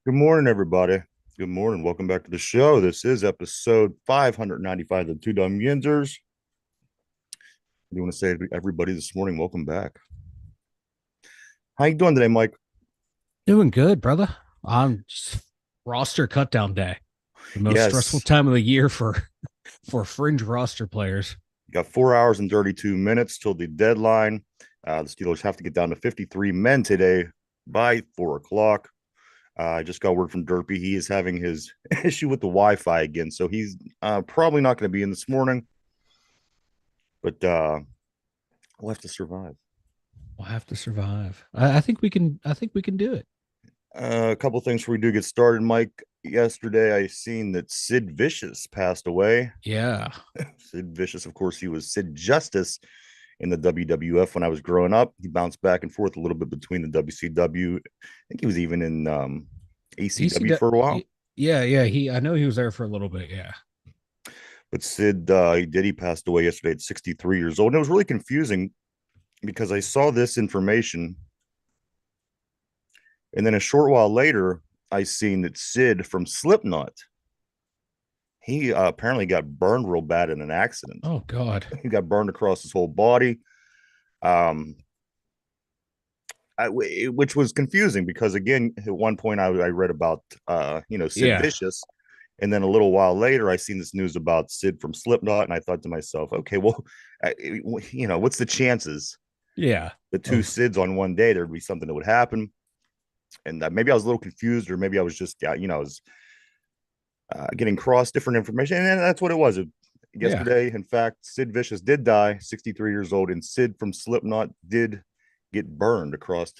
Good morning, everybody. Good morning. Welcome back to the show. This is episode 595 of Two Dumb Yinzers. I do want to say to everybody this morning, welcome back. How you doing today, Mike? Doing good, brother. I'm just roster cutdown day. The most stressful Yes, time of the year for for fringe roster players. got 4 hours and 32 minutes till the deadline. The Steelers have to get down to 53 men today by 4 o'clock. I just got word from Derpy. He is having his issue with the Wi-Fi again, so he's probably not going to be in this morning, but we'll have to survive. We'll have to survive. I think we can. I think we can do it. A couple things before we do get started, Mike. Yesterday, I seen that Sid Vicious passed away. Yeah. Sid Vicious, of course, he was Sid Justice in the WWF when I was growing up. He bounced back and forth a little bit between the WCW. I think he was even in He's ACW for a while. yeah. I know he was there for a little bit. Yeah. But Sid, he passed away yesterday at 63 years old. And it was really confusing because I saw this information. And then a short while later, I seen that Sid from Slipknot, he apparently got burned real bad in an accident. Oh God. He got burned across his whole body, um, which was confusing because again, at one point I read about Sid Yeah. Vicious, and then a little while later I seen this news about Sid from Slipknot, and I thought to myself, okay, well, what's the chances Yeah. the two Of Sids on one day there'd be something that would happen? And maybe I was a little confused, or maybe I was just I was getting cross different information, and that's what it was. yeah. Yesterday, in fact, Sid Vicious did die, 63 years old, and Sid from Slipknot did get burned across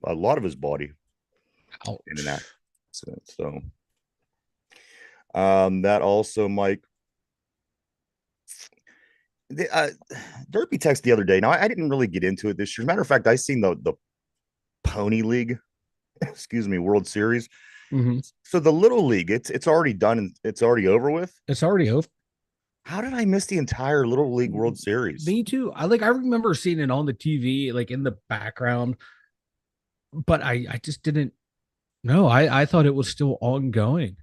a lot of his body in an Ouch. accident. So that also, Mike, the, Derpy text the other day. Now I didn't really get into it this year. As a matter of fact, I seen the Pony League, excuse me, World Series. Hmm. So the Little League, it's already done and it's already over with. It's already over. How did I miss the entire Little League World Series? Me too. I remember seeing it on the TV, like in the background, but I just didn't. No, I thought it was still ongoing.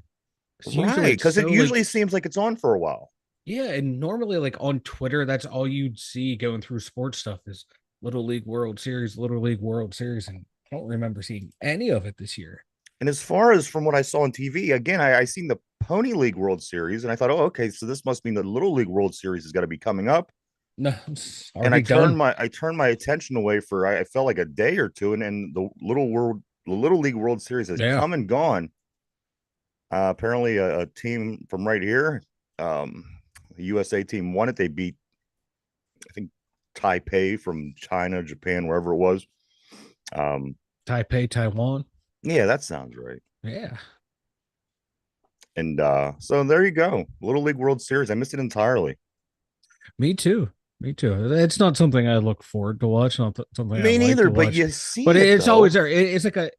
Because usually Right, it's because it so like, usually seems like it's on for a while. yeah, and normally like on Twitter, that's all you'd see going through sports stuff is Little League World Series, Little League World Series, and I don't remember seeing any of it this year. And as far as from what I saw on TV, again, I seen the Pony League World Series, and I thought, oh, okay, so this must mean the Little League World Series has got to be coming up. No, it's And already done. I turned my attention away for I felt like a day or two, and the Little League World Series has Yeah, come and gone. Apparently, a team from right here, um, the USA team won it. They beat, I think, Taipei from China, Japan, wherever it was. Um, Taipei, Taiwan. yeah, that sounds right. Yeah, And so there you go. Little League World Series. I missed it entirely. me too. Me too. It's not something I look forward to watch. Not something I Me like neither, to but watch. you see But it it's always though. there.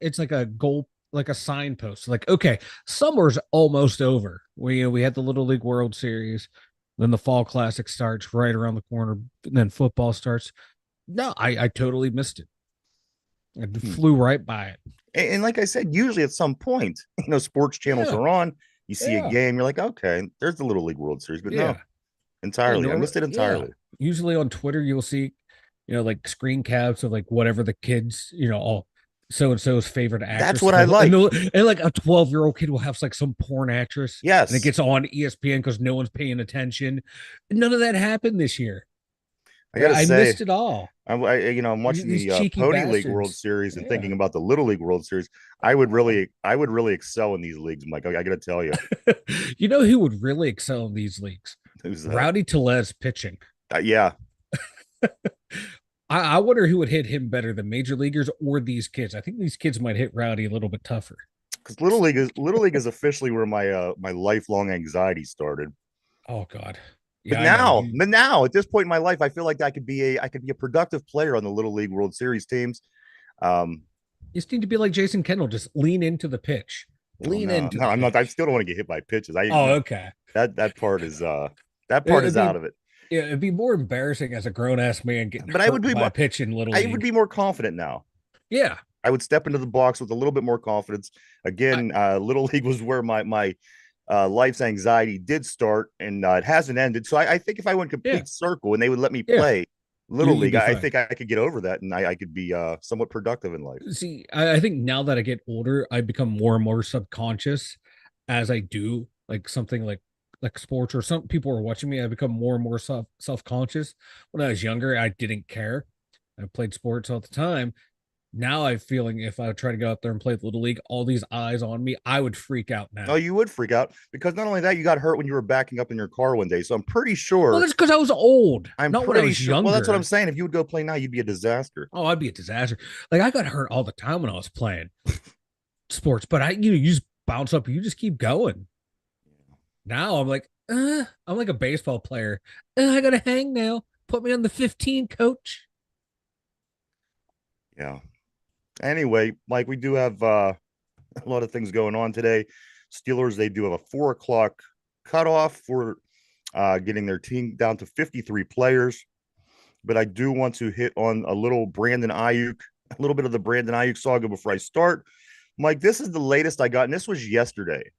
It's like a goal, like a signpost. Like, okay, summer's almost over. We had the Little League World Series, then the Fall Classic starts right around the corner, and then football starts. No, I totally missed it. I Hmm. flew right by it. And like I said, usually at some point, sports channels Yeah, are on. You see a yeah, game, you're like, okay, there's the Little League World Series, but no, yeah. Yeah, entirely. I normal. missed it Yeah. entirely. Usually on Twitter, you'll see, like screen caps of like whatever the kids, all so and so's favorite That's actress, what and I like. and like a 12-year-old kid will have like some porn actress, and it Yes. gets on ESPN because no one's paying attention. None of that happened this year. I gotta I say, missed it all. I'm watching These the cheeky Pony League World bastards. Series and Yeah. thinking about the Little League World Series. I would really excel in these leagues, Mike. I gotta tell you. You know who would really excel in these leagues? Who's that? Rowdy Tellez pitching. Yeah, I wonder who would hit him better, the major leaguers or these kids. I think these kids might hit Rowdy a little bit tougher. because Little League is officially where my lifelong anxiety started. Oh God. But Yeah, I know. You now at this point in my life, I feel like I could be a productive player on the Little League World Series teams. Um, just need to be like Jason Kendall. Just lean into the pitch. oh Lean no, into no, the I'm not. I pitch. still don't want to get hit by pitches. Oh, okay. That part It'd is out be of it. yeah, it'd be more embarrassing as a grown ass man getting But hurt by a pitch in little I would league. be more confident now. Yeah. I would step into the box with a little bit more confidence. I, Again, Little League was where my life's anxiety did start, and it hasn't ended. So I think if I went yeah, complete circle and they would let me yeah, play Little you'd League, be I fine. think I could get over that, and I could be somewhat productive in life. See, I think now that I get older, I become more and more subconscious as I do like something like sports or some people are watching me. I become more and more self-conscious. When I was younger, I didn't care. I played sports all the time. Now I'm feeling if I try to go out there and play Little League, all these eyes on me, I would freak out Oh, now. you would freak out because not only that, you got hurt when you were backing up in your car one day. So Well, sure, that's because I was old, I'm not when I pretty was sure. Well, that's what I'm younger. saying. If you would go play now, you'd be a disaster. Oh, I'd be a disaster. Like I got hurt all the time when I was playing sports, but you just bounce up, you just keep going. Now I'm like, I'm like a baseball player. I gotta hang now. Put me on the 15, coach. Yeah. Anyway, Mike, we do have a lot of things going on today. Steelers, they do have a 4 o'clock cutoff for getting their team down to 53 players. But I do want to hit on a little Brandon Ayuk, a little bit of the Brandon Ayuk saga before I start. Mike, this is the latest I got, and this was yesterday.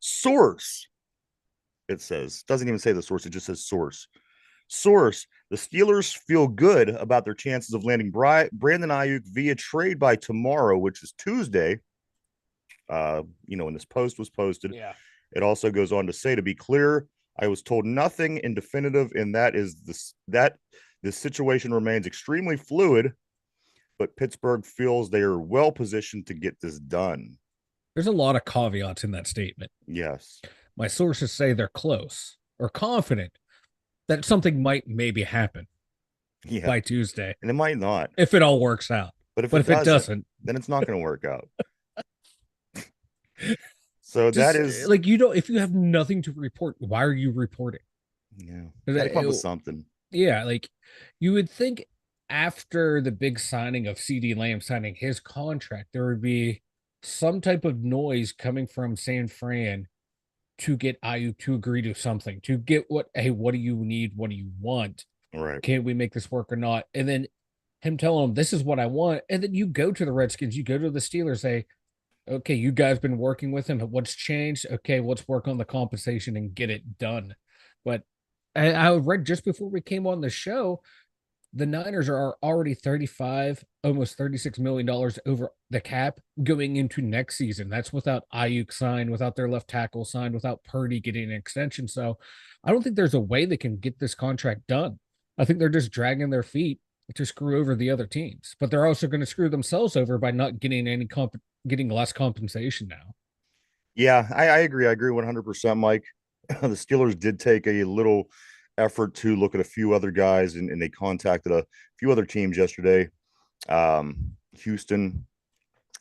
Source, it says, doesn't even say the source, it just says source. Source, the Steelers feel good about their chances of landing Brandon Ayuk via trade by tomorrow, which is Tuesday. When this post was posted, Yeah. it also goes on to say, to be clear, I was told nothing in definitive, and that is this situation remains extremely fluid, but Pittsburgh feels they are well positioned to get this done. There's a lot of caveats in that statement. Yes. My sources say they're close or confident that something might maybe happen Yeah. by Tuesday And it might not. if it all works out. But if But it if it doesn't, doesn't, then it's not going to work out. So that just is, like you don't, if you have nothing to report, why are you reporting? yeah, got to come up with It, something. yeah, like you would think after the big signing of CD Lamb signing his contract, there would be some type of noise coming from San Fran to get Ayuk to agree to something, to get what do you need? What do you want? Right. Can we make this work or not? And then him telling him, this is what I want. And then you go to the Redskins, you go to the Steelers, say, okay, you guys been working with him. What's changed? Okay, let's work on the compensation and get it done. But I read just before we came on the show, the Niners are already 35, almost $36 million over the cap going into next season. That's without Ayuk signed, without their left tackle signed, without Purdy getting an extension. So I don't think there's a way they can get this contract done. I think they're just dragging their feet to screw over the other teams, but they're also going to screw themselves over by not getting getting less compensation now. Yeah, I agree. I agree 100%, Mike. The Steelers did take a little effort to look at a few other guys, and they contacted a few other teams yesterday. Houston,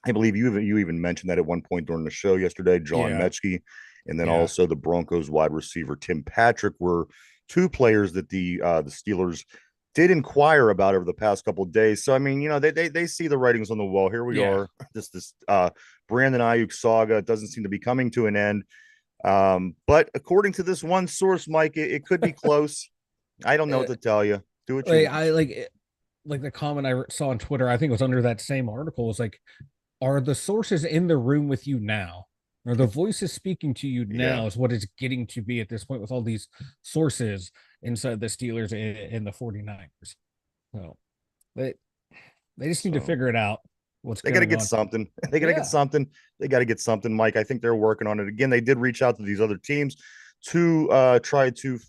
I believe you even mentioned that at one point during the show yesterday. John Yeah. Mechke, and then Yeah. also the Broncos wide receiver Tim Patrick were two players that the Steelers did inquire about over the past couple of days. So I mean, they see the writings on the wall. Here we Yeah. are. This Brandon Ayuk saga doesn't seem to be coming to an end. But according to this one source, Mike, it could be close. I don't know what Uh, to tell you. Do what you like want. I like the comment I saw on Twitter, I think it was under that same article, was like, are the sources in the room with you now? Are the voices speaking to you Yeah. now is what it's getting to be at this point with all these sources inside the Steelers and the 49ers. So they they just need to So figure it out what's they got to going get on. something. They got to get Yeah. something. They got to get something, Mike. I think they're working on it. Again, they did reach out to these other teams to try to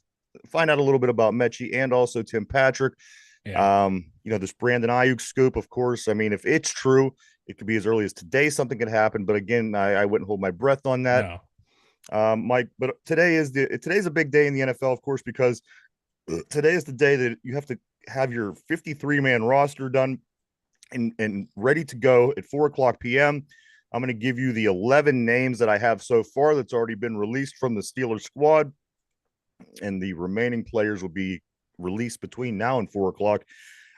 find out a little bit about Mechie and also Tim Patrick. Yeah. This Brandon Ayuk scoop, of course. I mean, if it's true, it could be as early as today. Something could happen, but again, I wouldn't hold my breath on that, No. Mike. But today's a big day in the NFL, of course, because today is the day that you have to have your 53-man roster done and ready to go at 4 o'clock p.m. I'm going to give you the 11 names that I have so far that's already been released from the Steelers squad, and the remaining players will be released between now and 4 o'clock.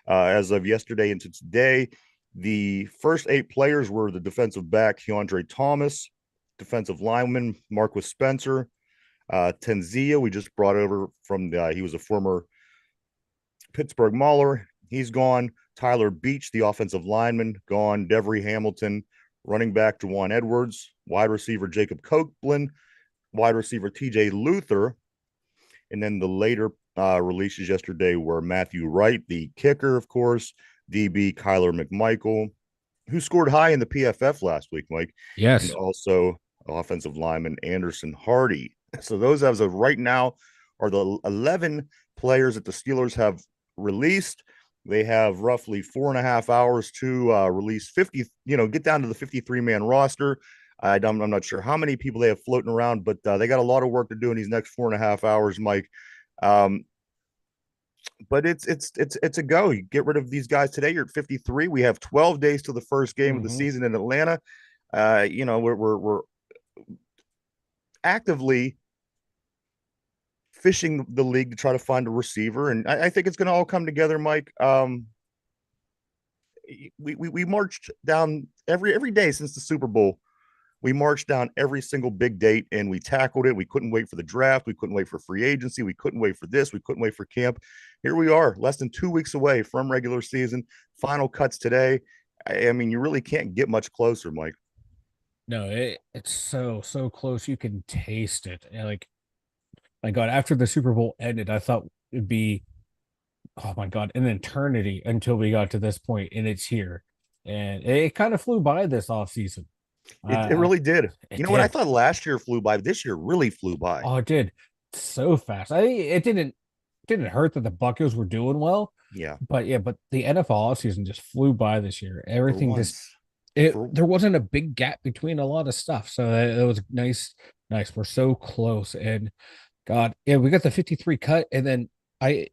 As of yesterday into today, the first 8 players were the defensive back Keandre Thomas, defensive lineman Marquis Spencer, Tenzia. We just brought over from he was a former Pittsburgh Mauler. He's gone. Tyler Beach, the offensive lineman, gone. Devery Hamilton, running back Jawan Edwards, wide receiver Jacob Copeland, wide receiver TJ Luther. And then the later releases yesterday were Matthew Wright, the kicker, of course, DB Kyler McMichael, who scored high in the PFF last week, Mike, and Yes. also offensive lineman Anderson Hardy. So those, as of right now, are the 11 players that the Steelers have released. They have roughly 4.5 hours to release 50, get down to the 53-man roster. I'm not sure how many people they have floating around, but they got a lot of work to do in these next 4.5 hours, Mike. Um, but it's a go. You get rid of these guys today. You're at 53. We have 12 days to the first game of the Mm-hmm. season in Atlanta. We're actively fishing the league to try to find a receiver, and I think it's going to all come together, Mike. We marched down every day since the Super Bowl. We marched down every single big date and we tackled it. We couldn't wait for the draft. We couldn't wait for free agency. We couldn't wait for this. We couldn't wait for camp. Here we are, less than 2 weeks away from regular season. Final cuts today. I mean, you really can't get much closer, Mike. No, it's so close. You can taste it. And like, my God, after the Super Bowl ended, I thought it'd be, oh my God, an eternity until we got to this point, and it's here. And it kind of flew by this off season. It really did. It You know what? I did. thought last year flew by. This year really flew by. Oh, it did so fast. I think it didn't hurt that the Buccos were doing well, Yeah, but yeah, but the NFL offseason just flew by this year. for Everything just once. it For there wasn't a big gap between a lot of stuff, so it was nice. Nice. We're so close, and God, yeah, we got the 53 cut, and then I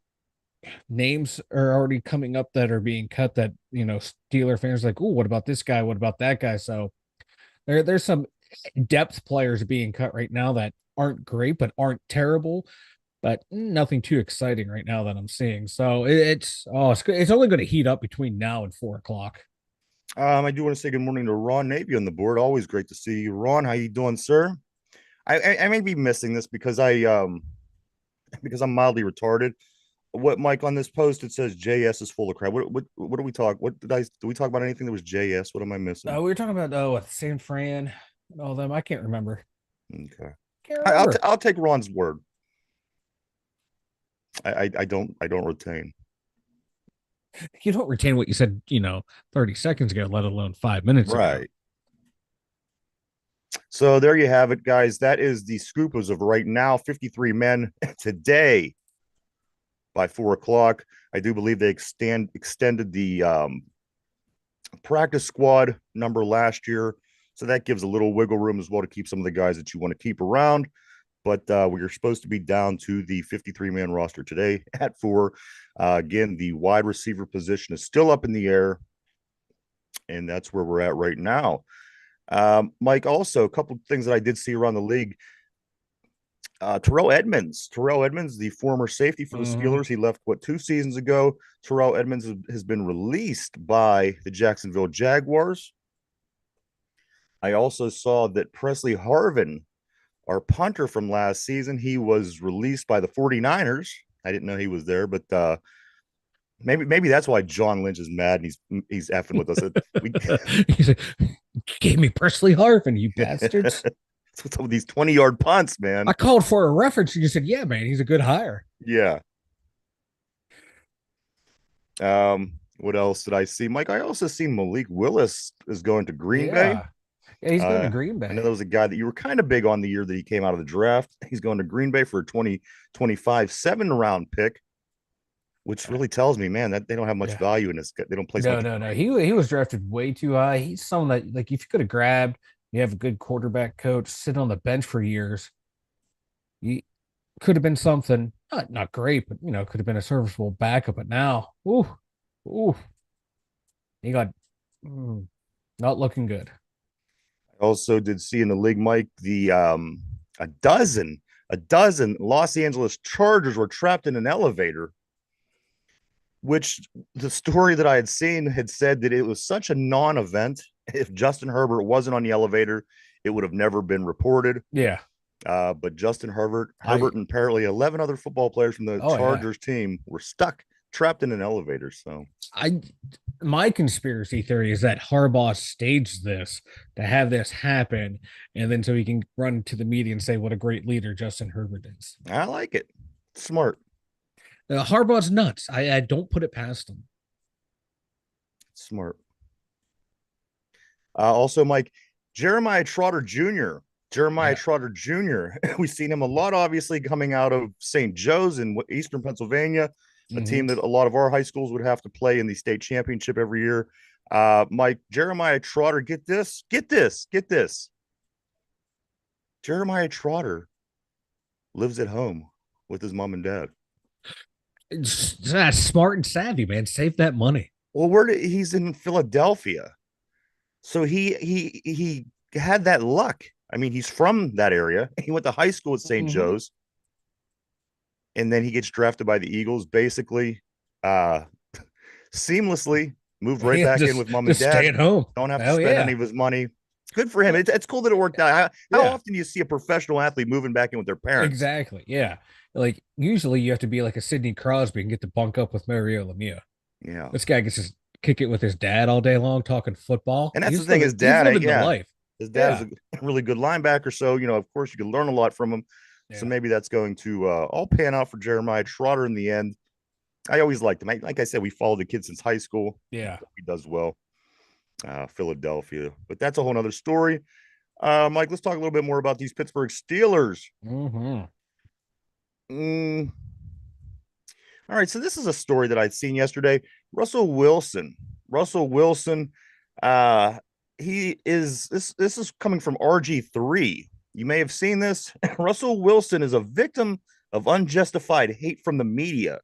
names are already coming up that are being cut that Steeler fans are like, oh, what about this guy? What about that guy? So there's some depth players being cut right now that aren't great but aren't terrible, but nothing too exciting right now that I'm seeing. So it's only going to heat up between now and 4 o'clock. I do want to say good morning to Ron Navy on the board. Always great to see you, Ron. How you doing, sir? I may be missing this because I'm mildly retarded. What, Mike, on this post it says JS is full of crap. What do we talk? What did we talk about anything that was JS? What am I missing? We were talking about with San Fran and all them. I can't remember. Okay, Can't I'll remember. I'll take Ron's word. I don't retain. You don't retain what you said, 30 seconds ago, let alone 5 minutes ago. Right. So there you have it, guys. That is the scoop as of right now. 53 men today by 4 o'clock. I do believe they extended the practice squad number last year. So that gives a little wiggle room as well to keep some of the guys that you want to keep around. But we are supposed to be down to the 53-man roster today at 4. Again, the wide receiver position is still up in the air, and that's where we're at right now. Mike, also a couple of things that I did see around the league. Terrell Edmonds, the former safety for the Mm-hmm. Steelers, he left 2 seasons ago. Terrell Edmonds has been released by the Jacksonville Jaguars. I also saw that Presley Harvin, our punter from last season, he was released by the 49ers. I didn't know he was there, but maybe that's why John Lynch is mad and he's effing with us. We He's like, gave me Presley Harvin, you bastards. some of these 20-yard punts, I man. called for a reference and you said, yeah, man, he's a good hire. Yeah. What else did I see? Mike, I also see Malik Willis is going to Green Bay. Yeah. Yeah, he's going to Uh, Green I know Bay. there was a guy that you were kind of big on the year that he came out of the draft. He's going to Green Bay for a 2025 7 round pick, which really tells me, man, that they don't have much Yeah. value in this. They don't place No, much no, no. value. He was drafted way too high. He's someone that like if you could have grabbed, you have a good quarterback coach, sit on the bench for years, you could have been something. Not great, but could have been a serviceable backup. But now, ooh, he got mm, not looking good. I also did see in the league, Mike, the a dozen a dozen Los Angeles Chargers were trapped in an elevator, which the story that I had seen had said that it was such a non-event. If Justin Herbert wasn't on the elevator, it would have never been reported. Yeah. But Justin Herbert I and apparently 11 other football players from the Oh yeah. Chargers team were stuck trapped in an elevator. So I my conspiracy theory is that Harbaugh staged this to have this happen, and then so he can run to the media and say what a great leader Justin Herbert is. I like it. Smart. Harbaugh's nuts. I don't put it past him. Smart. Also, Mike, Jeremiah Trotter Jr. Jeremiah Yeah. Trotter Jr. We've seen him a lot, obviously, coming out of St. Joe's in Eastern Pennsylvania, a Mm-hmm. team that a lot of our high schools would have to play in the state championship every year. Mike, Jeremiah Trotter, get this, get this, get this. Jeremiah Trotter lives at home with his mom and dad. Smart and savvy, man. Save that money. Well, he's in Philadelphia, so he had that luck. I mean, he's from that area. He went to high school at St. Mm-hmm. Joe's, and then he gets drafted by the Eagles. Basically, uh, seamlessly moved right Yeah, back in with mom and just stay dad. at home. Don't have to Hell spend yeah. any of his money. Good for him. It's cool that it worked out. How Yeah. often do you see a professional athlete moving back in with their parents? Exactly. Yeah. Like usually you have to be like a Sidney Crosby and get to bunk up with Mario Lemieux. Yeah. This guy gets to kick it with his dad all day long talking football. And that's the thing. He's living the life. His dad is Yeah. a really good linebacker. So, of course, you can learn a lot from him. So Yeah. maybe that's going to all pan out for Jeremiah Trotter in the end. I always liked him. Like I said, we followed the kid since high school. Yeah. He does well. Philadelphia. But that's a whole nother story. Mike, let's talk a little bit more about these Pittsburgh Steelers. Mm-hmm. Mm, all right. So this is a story that I'd seen yesterday. Russell Wilson. Russell Wilson. He is this is coming from RG3. You may have seen this. Russell Wilson is a victim of unjustified hate from the media.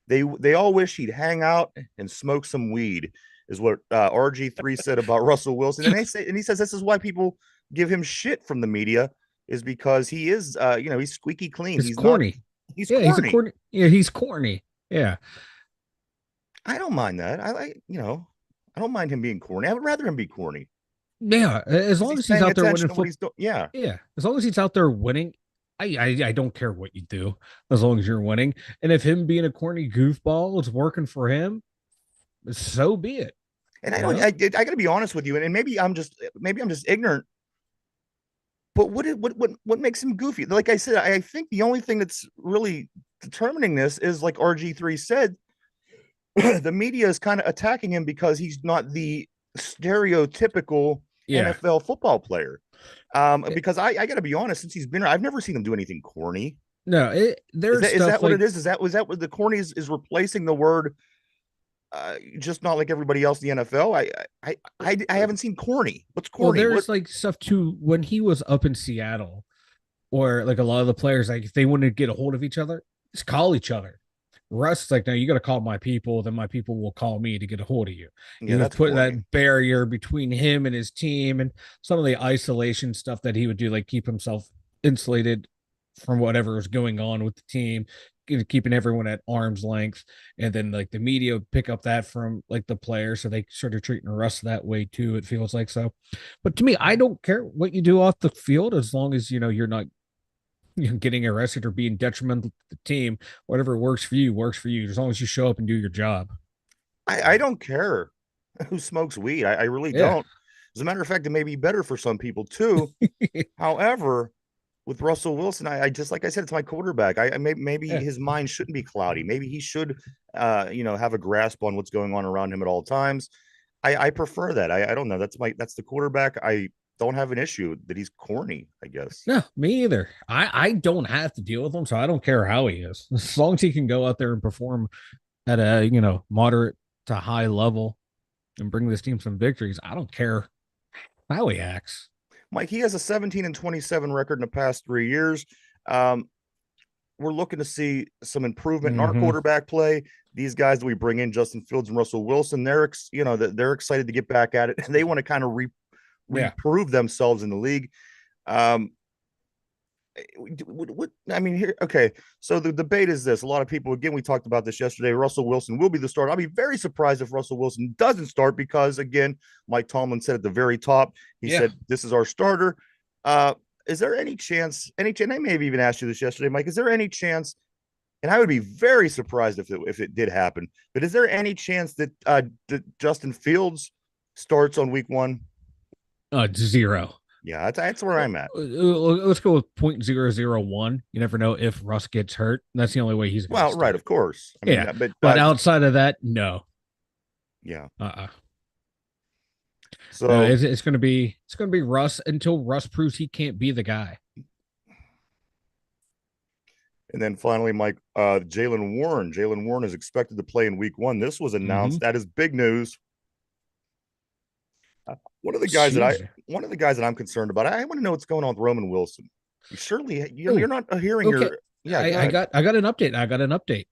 They all wish he'd hang out and smoke some weed, is what RG3 said about Russell Wilson. And he says this is why people give him shit from the media, is because he is he's squeaky clean. He's He's not corny. he's Yeah, he's a corny. corny. Yeah, he's corny. Yeah. I don't mind that. I don't mind him being corny. I would rather him be corny Yeah. As because long he's as he's paying out there attention winning to what football. he's doing. Yeah. Yeah. As long as he's out there winning, I don't care what you do as long as you're winning. And if him being a corny goofball is working for him, so be it. And You know? I got to be honest with you, and maybe I'm just ignorant. But what makes him goofy? Like I said, I think the only thing that's really determining this is, like RG3 said, the media is kind of attacking him because he's not the stereotypical Yeah. NFL football player. Because I got to be honest, since he's been here, I've never seen him do anything corny. No, there's Is stuff that what like it is? Was that what the corny is replacing the word? Just not like everybody else in the NFL. I haven't seen corny. What's well, corny? What? there's like stuff too when he was up in Seattle, or like a lot of the players, like if they want to get a hold of each other, just call each other. Russ is like, no, you got to call my people, then my people will call me to get a hold of you. Yeah, He was that's putting corny. that barrier between him and his team, and some of the isolation stuff that he would do, like keep himself insulated from whatever was going on with the team, keeping everyone at arm's length. And then like the media would pick up that from like the players, so they started treating Russ that way too. It feels like so. But to me, I don't care what you do off the field as long as you're not getting arrested or being detrimental to the team. Whatever works for you works for you, as long as you show up and do your job. I don't care who smokes weed. I really Yeah. don't. As a matter of fact, it may be better for some people too. However, with Russell Wilson, I just, like I said, it's my quarterback. Maybe Yeah. his mind shouldn't be cloudy. Maybe he should, have a grasp on what's going on around him at all times. I prefer that. I don't know. That's the quarterback. I don't have an issue that he's corny, I guess. No, me either. I don't have to deal with him, so I don't care how he is. As long as he can go out there and perform at a, moderate to high level and bring this team some victories, I don't care how he acts. Mike, he has a 17-27 record in the past 3 years. Um, we're looking to see some improvement in our Mm-hmm. quarterback play. These guys that we bring in, Justin Fields and Russell Wilson, they're excited to get back at it, and they want to kind of Yeah. reprove themselves in the league. Um, what I mean here, okay. So the debate is this: a lot of people, again, we talked about this yesterday. Russell Wilson will be the starter. I'll be very surprised if Russell Wilson doesn't start because, again, Mike Tomlin said at the very top, he Yeah. said this is our starter. Is there any chance? I may have even asked you this yesterday, Mike. Is there any chance and I would be very surprised if it did happen. But is there any chance that Justin Fields starts on week one? Zero. Yeah, that's where I'm at. Let's go with 0.001. You never know if Russ gets hurt. That's the only way he's going to Well, right, start. of course. I mean, Yeah, but but outside of that, no. yeah. Uh-uh. No, So it's going to be Russ until Russ proves he can't be the guy. and then finally, Mike, Jalen Warren. Jalen Warren is expected to play in week one. This was Mm-hmm. announced. That is big news. One of the It's guys that I huge. one of the guys that I'm concerned about. I want to know what's going on with Roman Wilson. You certainly you're Oh, not hearing okay. your yeah, go ahead. I got an update. I got an update.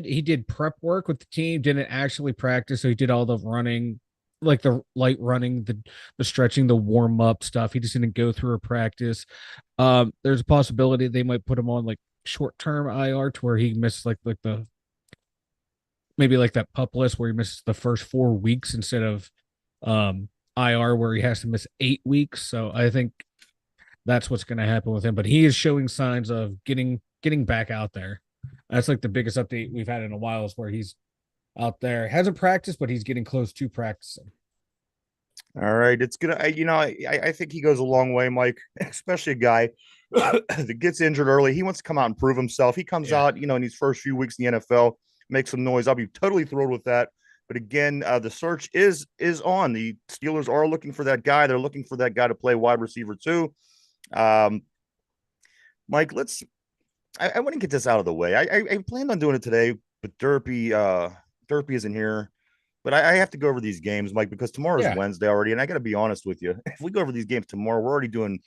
He did prep work with the team, didn't actually practice, so he did all the running, like the light running, the stretching, the warm up stuff. He just didn't go through a practice. There's a possibility they might put him on like short term IR to where he missed like the maybe like that pup list where he misses the first 4 weeks instead of um IR where he has to miss 8 weeks. So I think that's what's going to happen with him. But he is showing signs of getting back out there. That's like the biggest update we've had in a while is where he's out there. Hasn't practiced, but he's getting close to practicing. All right, it's gonna. I think he goes a long way, Mike. Especially a guy that gets injured early. He wants to come out and prove himself. He comes Yeah. out, in these first few weeks in the NFL, makes some noise. I'll be totally thrilled with that. But again, the search is on. The Steelers are looking for that guy. They're looking for that guy to play wide receiver too. Um, Mike, I want to get this out of the way. I planned on doing it today, but Derpy isn't here. But I have to go over these games, Mike, because tomorrow's Yeah. Wednesday already, and I got to be honest with you. If we go over these games tomorrow, we're already doing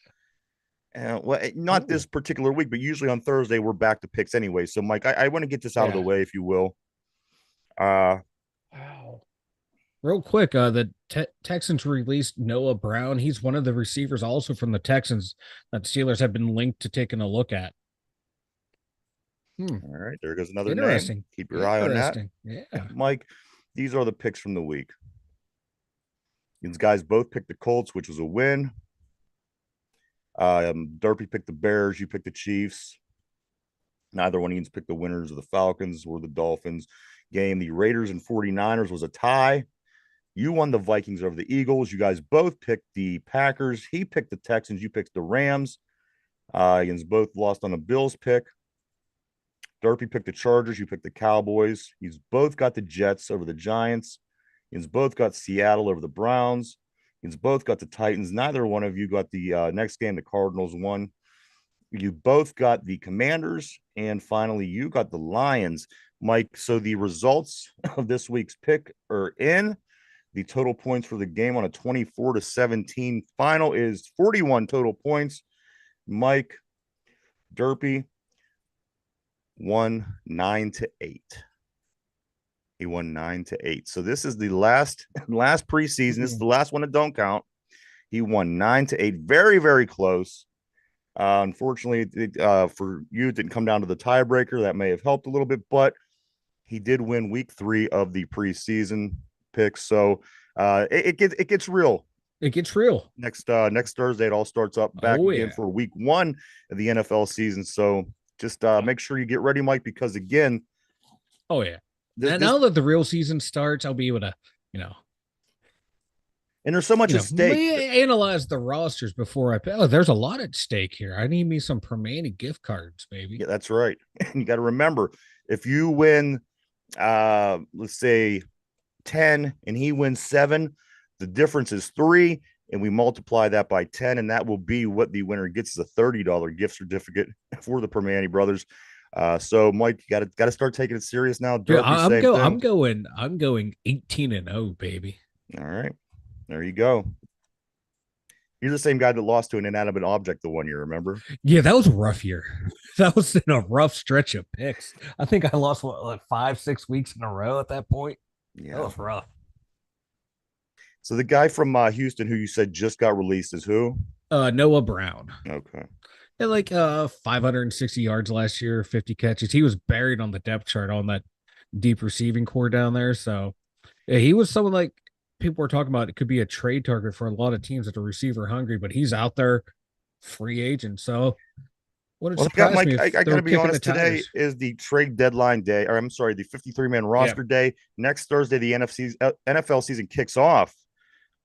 well, not this Ooh. particular week, but usually on Thursday we're back to picks anyway. So, Mike, I want to get this out of the Yeah. way, if you will. Uh, Wow. Real quick, the Texans released Noah Brown. He's one of the receivers also from the Texans that Steelers have been linked to taking a look at. Hmm. all right, there goes another name. Interesting. Keep your eye on that, Interesting. Yeah. Mike. These are the picks from the week. These guys both picked the Colts, which was a win. Derpy picked the Bears. You picked the Chiefs. Neither one of you picked the winners of the Falcons or the Dolphins game. The Raiders and 49ers was a tie. You won the Vikings over the Eagles. You guys both picked the Packers. He picked the Texans. You picked the Rams. You both lost on a Bills pick. Derpy picked the Chargers. You picked the Cowboys. He's both got the Jets over the Giants. He's both got Seattle over the Browns. He's both got the Titans. Neither one of you got the next game. The Cardinals won. You both got the Commanders. And finally, you got the Lions. Mike, so the results of this week's pick are in. The total points for the game on a 24-17 final is 41 total points. Mike Derpy won 9-8. He won 9-8. So this is the last preseason. This is the last one that don't count. He won 9-8. Very, very close. Unfortunately, for you, it didn't come down to the tiebreaker. That may have helped a little bit, but he did win week 3 of the preseason picks. So it gets real. It gets real. Next Thursday, it all starts up back Oh again yeah. for week 1 of the NFL season. So just make sure you get ready, Mike, because again, Oh yeah. this Now that the real season starts, I'll be able to, you know, and there's so much at stake. analyze the rosters before I pay. Oh, there's a lot at stake here. I need me some Permane gift cards, baby. Yeah, that's right. And you got to remember, if you win, let's say 10 and he wins 7, the difference is 3, and we multiply that by 10, and that will be what the winner gets is a $30 gift certificate for the Permani brothers. So Mike, you got to start taking it serious now. Dude, Derpy, same thing. I'm going 18-0, baby. All right, there you go. You're the same guy that lost to an inanimate object the one year, remember? Yeah, that was a rough year. That was in a rough stretch of picks. I think I lost what, like 5, 6 weeks in a row at that point. That Yeah. was rough. So the guy from Houston who you said just got released is who? Noah Brown. Okay. Had like 560 yards last year, 50 catches. He was buried on the depth chart on that deep receiving core down there. So yeah, he was someone like people were talking about. It could be a trade target for a lot of teams that are receiver hungry, but he's out there free agent. So Wouldn't Well, they got surprise me Mike. I if they got were to be kicking the honest. Today tires. is the trade deadline day, or I'm sorry, the 53-man Yeah. roster day. Next Thursday, the NFL season kicks off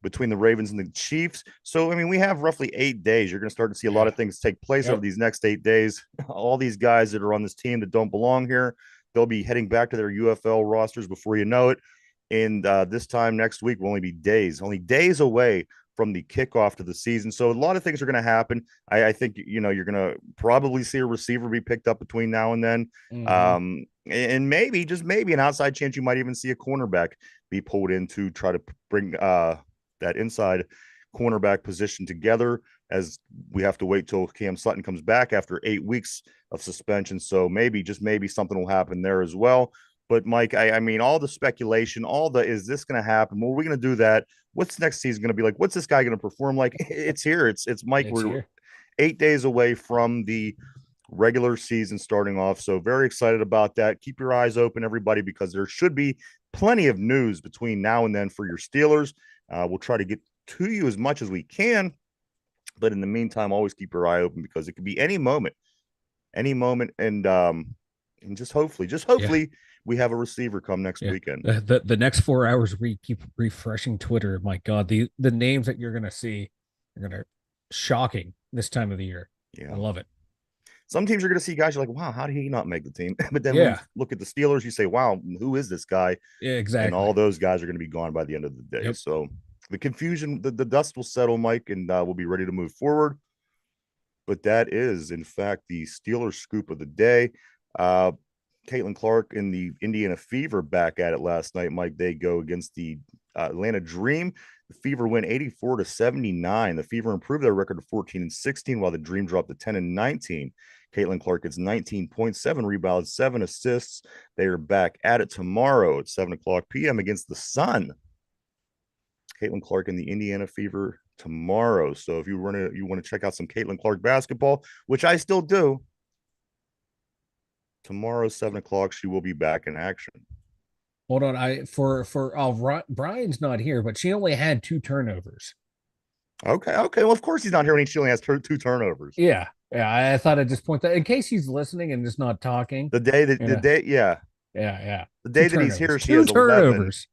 between the Ravens and the Chiefs. So, I mean, we have roughly 8 days. You're going to start to see a lot Yeah. of things take place over Yep. these next 8 days. All these guys that are on this team that don't belong here, they'll be heading back to their UFL rosters before you know it. And this time next week will only days away from the kickoff to the season. So a lot of things are going to happen. I think you're going to probably see a receiver be picked up between now and then, Mm-hmm. and maybe just maybe an outside chance you might even see a cornerback be pulled in to try to bring that inside cornerback position together. As we have to wait till Cam Sutton comes back after 8 weeks of suspension, so maybe just maybe something will happen there as well. But Mike, I mean, all the speculation, all the is this going to happen? Well, we're going to do that. What's next season going to be like? What's this guy going to perform like? It's here. It's Mike. It's We're here. 8 days away from the regular season starting off. So very excited about that. Keep your eyes open, everybody, because there should be plenty of news between now and then for your Steelers. We'll try to get to you as much as we can, but in the meantime, always keep your eye open because it could be any moment, and just Yeah. hopefully, we have a receiver come next Yeah. weekend. The next 4 hours we keep refreshing Twitter. My God, the names that you're gonna see are gonna shocking this time of the year. I Yeah. love it. Some teams you're going to see guys you're like, wow, how did he not make the team? But then when you Yeah. look at the Steelers, you say, wow, who is this guy? Yeah, And exactly. all those guys are going to be gone by the end of the day. Yep. So the confusion, the dust will settle, Mike, and we'll be ready to move forward. But that is, in fact, the Steelers scoop of the day. Uh, Caitlin Clark and the Indiana Fever back at it last night. Mike, they go against the Atlanta Dream. The Fever win 84-79. The Fever improved their record to 14-16, while the Dream dropped to 10-19. Caitlin Clark gets 19.7 rebounds, 7 assists. They are back at it tomorrow at 7 o'clock p.m. against the Sun. Caitlin Clark and the Indiana Fever tomorrow. So if you want to check out some Caitlin Clark basketball, which I still do, tomorrow 7 o'clock she will be back in action. Hold on. Brian's not here, but she only had two turnovers. Okay. Well, of course he's not here when he only has two turnovers. Yeah. Yeah. I thought I'd just point that in case he's listening and just not talking. Yeah, Yeah. the Two day that he's turnovers. here, she Two has 11. turnovers.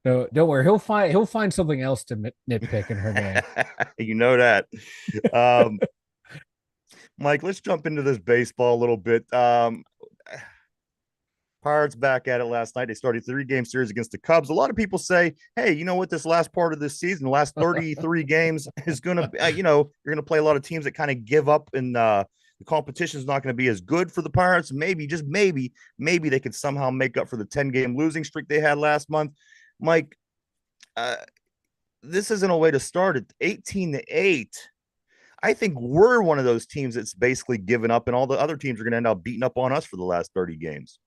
No, don't worry. He'll find something else to nitpick in her name. You know that. Um, Mike, let's jump into this baseball a little bit. Pirates back at it last night. They started a 3-game series against the Cubs. A lot of people say, hey, you know what? This last part of this season, the last 33 games is going to, you're going to play a lot of teams that kind of give up, and the competition is not going to be as good for the Pirates. Maybe, just maybe they could somehow make up for the 10-game losing streak they had last month. Mike, uh, this isn't a way to start it. 18-8. I think we're one of those teams that's basically given up, and all the other teams are going to end up beating up on us for the last 30 games.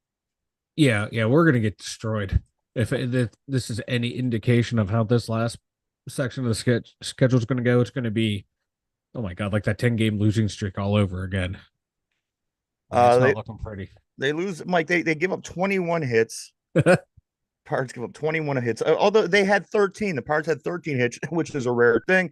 Yeah, we're gonna get destroyed if this is any indication of how this last section of the schedule is gonna go. It's gonna be, oh my God, like that 10-game losing streak all over again. It's They not looking pretty. they lose, Mike. They give up 21 hits. Pirates give up 21 hits. Although they had 13, the Pirates had 13 hits, which is a rare thing.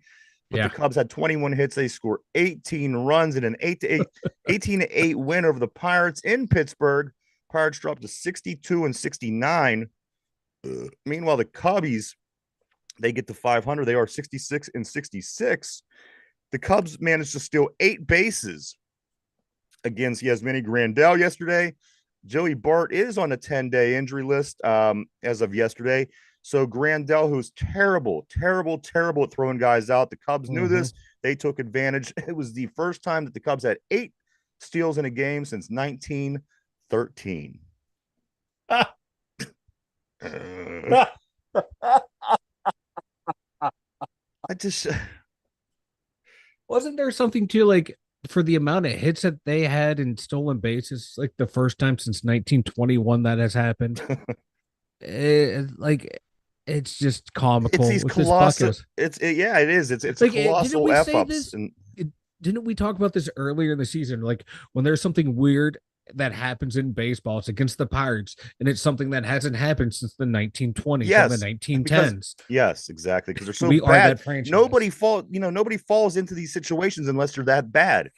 But the Yeah, Cubs had 21 hits. They score 18 runs in an 18-8 win over the Pirates in Pittsburgh. Pirates dropped to 62-69. Meanwhile, the Cubbies, they get to 500. They are 66-66. The Cubs managed to steal 8 bases against Yasmani Grandal yesterday. Joey Bart is on the 10-day injury list as of yesterday. So Grandal, who's terrible at throwing guys out. The Cubs knew mm-hmm. this. They took advantage. It was the first time that the Cubs had 8 steals in a game since 1913. I just Wasn't there something too, like for the amount of hits that they had in stolen bases, like the first time since 1921 that has happened? Like it's just it's comical these with this colossal. Buckos. Yeah, it is. It's a Like, didn't colossal we f say ups, this? and Didn't we talk about this earlier in the season? Like when there's something weird that happens in baseball, it's against the Pirates, and it's something that hasn't happened since the 1920s and the yes, because 1910s. yes, exactly, because they're so We are bad. that franchise. Nobody falls into these situations unless you're that bad.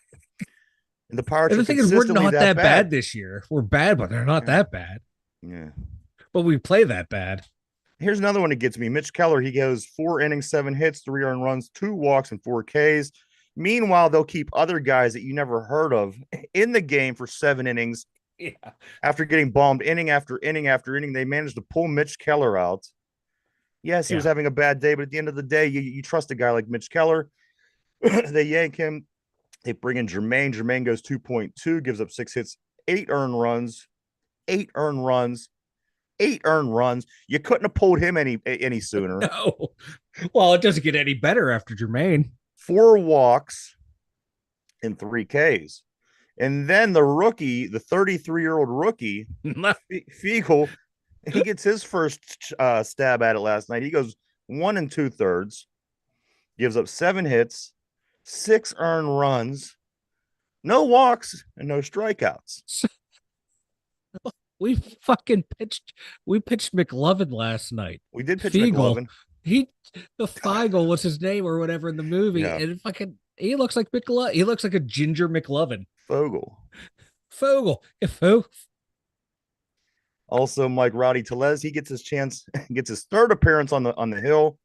And the Pirates And are the thing is, we're consistently not that that bad bad. this year. We're bad, but they're not Yeah. that bad. Yeah. But we play that bad. Here's another one that gets me. Mitch Keller, he goes 4 innings, 7 hits, 3 earned runs, 2 walks, and 4 Ks. Meanwhile, they'll keep other guys that you never heard of in the game for 7 innings. Yeah. After getting bombed inning after inning after inning, they managed to pull Mitch Keller out. Yes, he was Yeah. having a bad day, but at the end of the day, you trust a guy like Mitch Keller. They yank him. They bring in Jermaine. Jermaine goes 2.2, gives up 6 hits, 8 earned runs, 8 earned runs, 8 earned runs. You couldn't have pulled him any sooner. No. Well, it doesn't get any better after Jermaine. 4 walks and 3 Ks. And then the rookie, the 33-year-old rookie, Fiegel, he gets his first stab at it last night. He goes 1 2/3, gives up 7 hits, 6 earned runs, no walks, and no strikeouts. We fucking pitched. We pitched McLovin last night. We did pitch Fiegel. McLovin. He, the Feigl was his name or whatever in the movie, Yeah, and fucking he looks like McLovin. He looks like a ginger McLovin. Fogel. Fogel. If Fogel. Also, Mike Rowdy Telez, he gets his chance, gets his third appearance on the hill,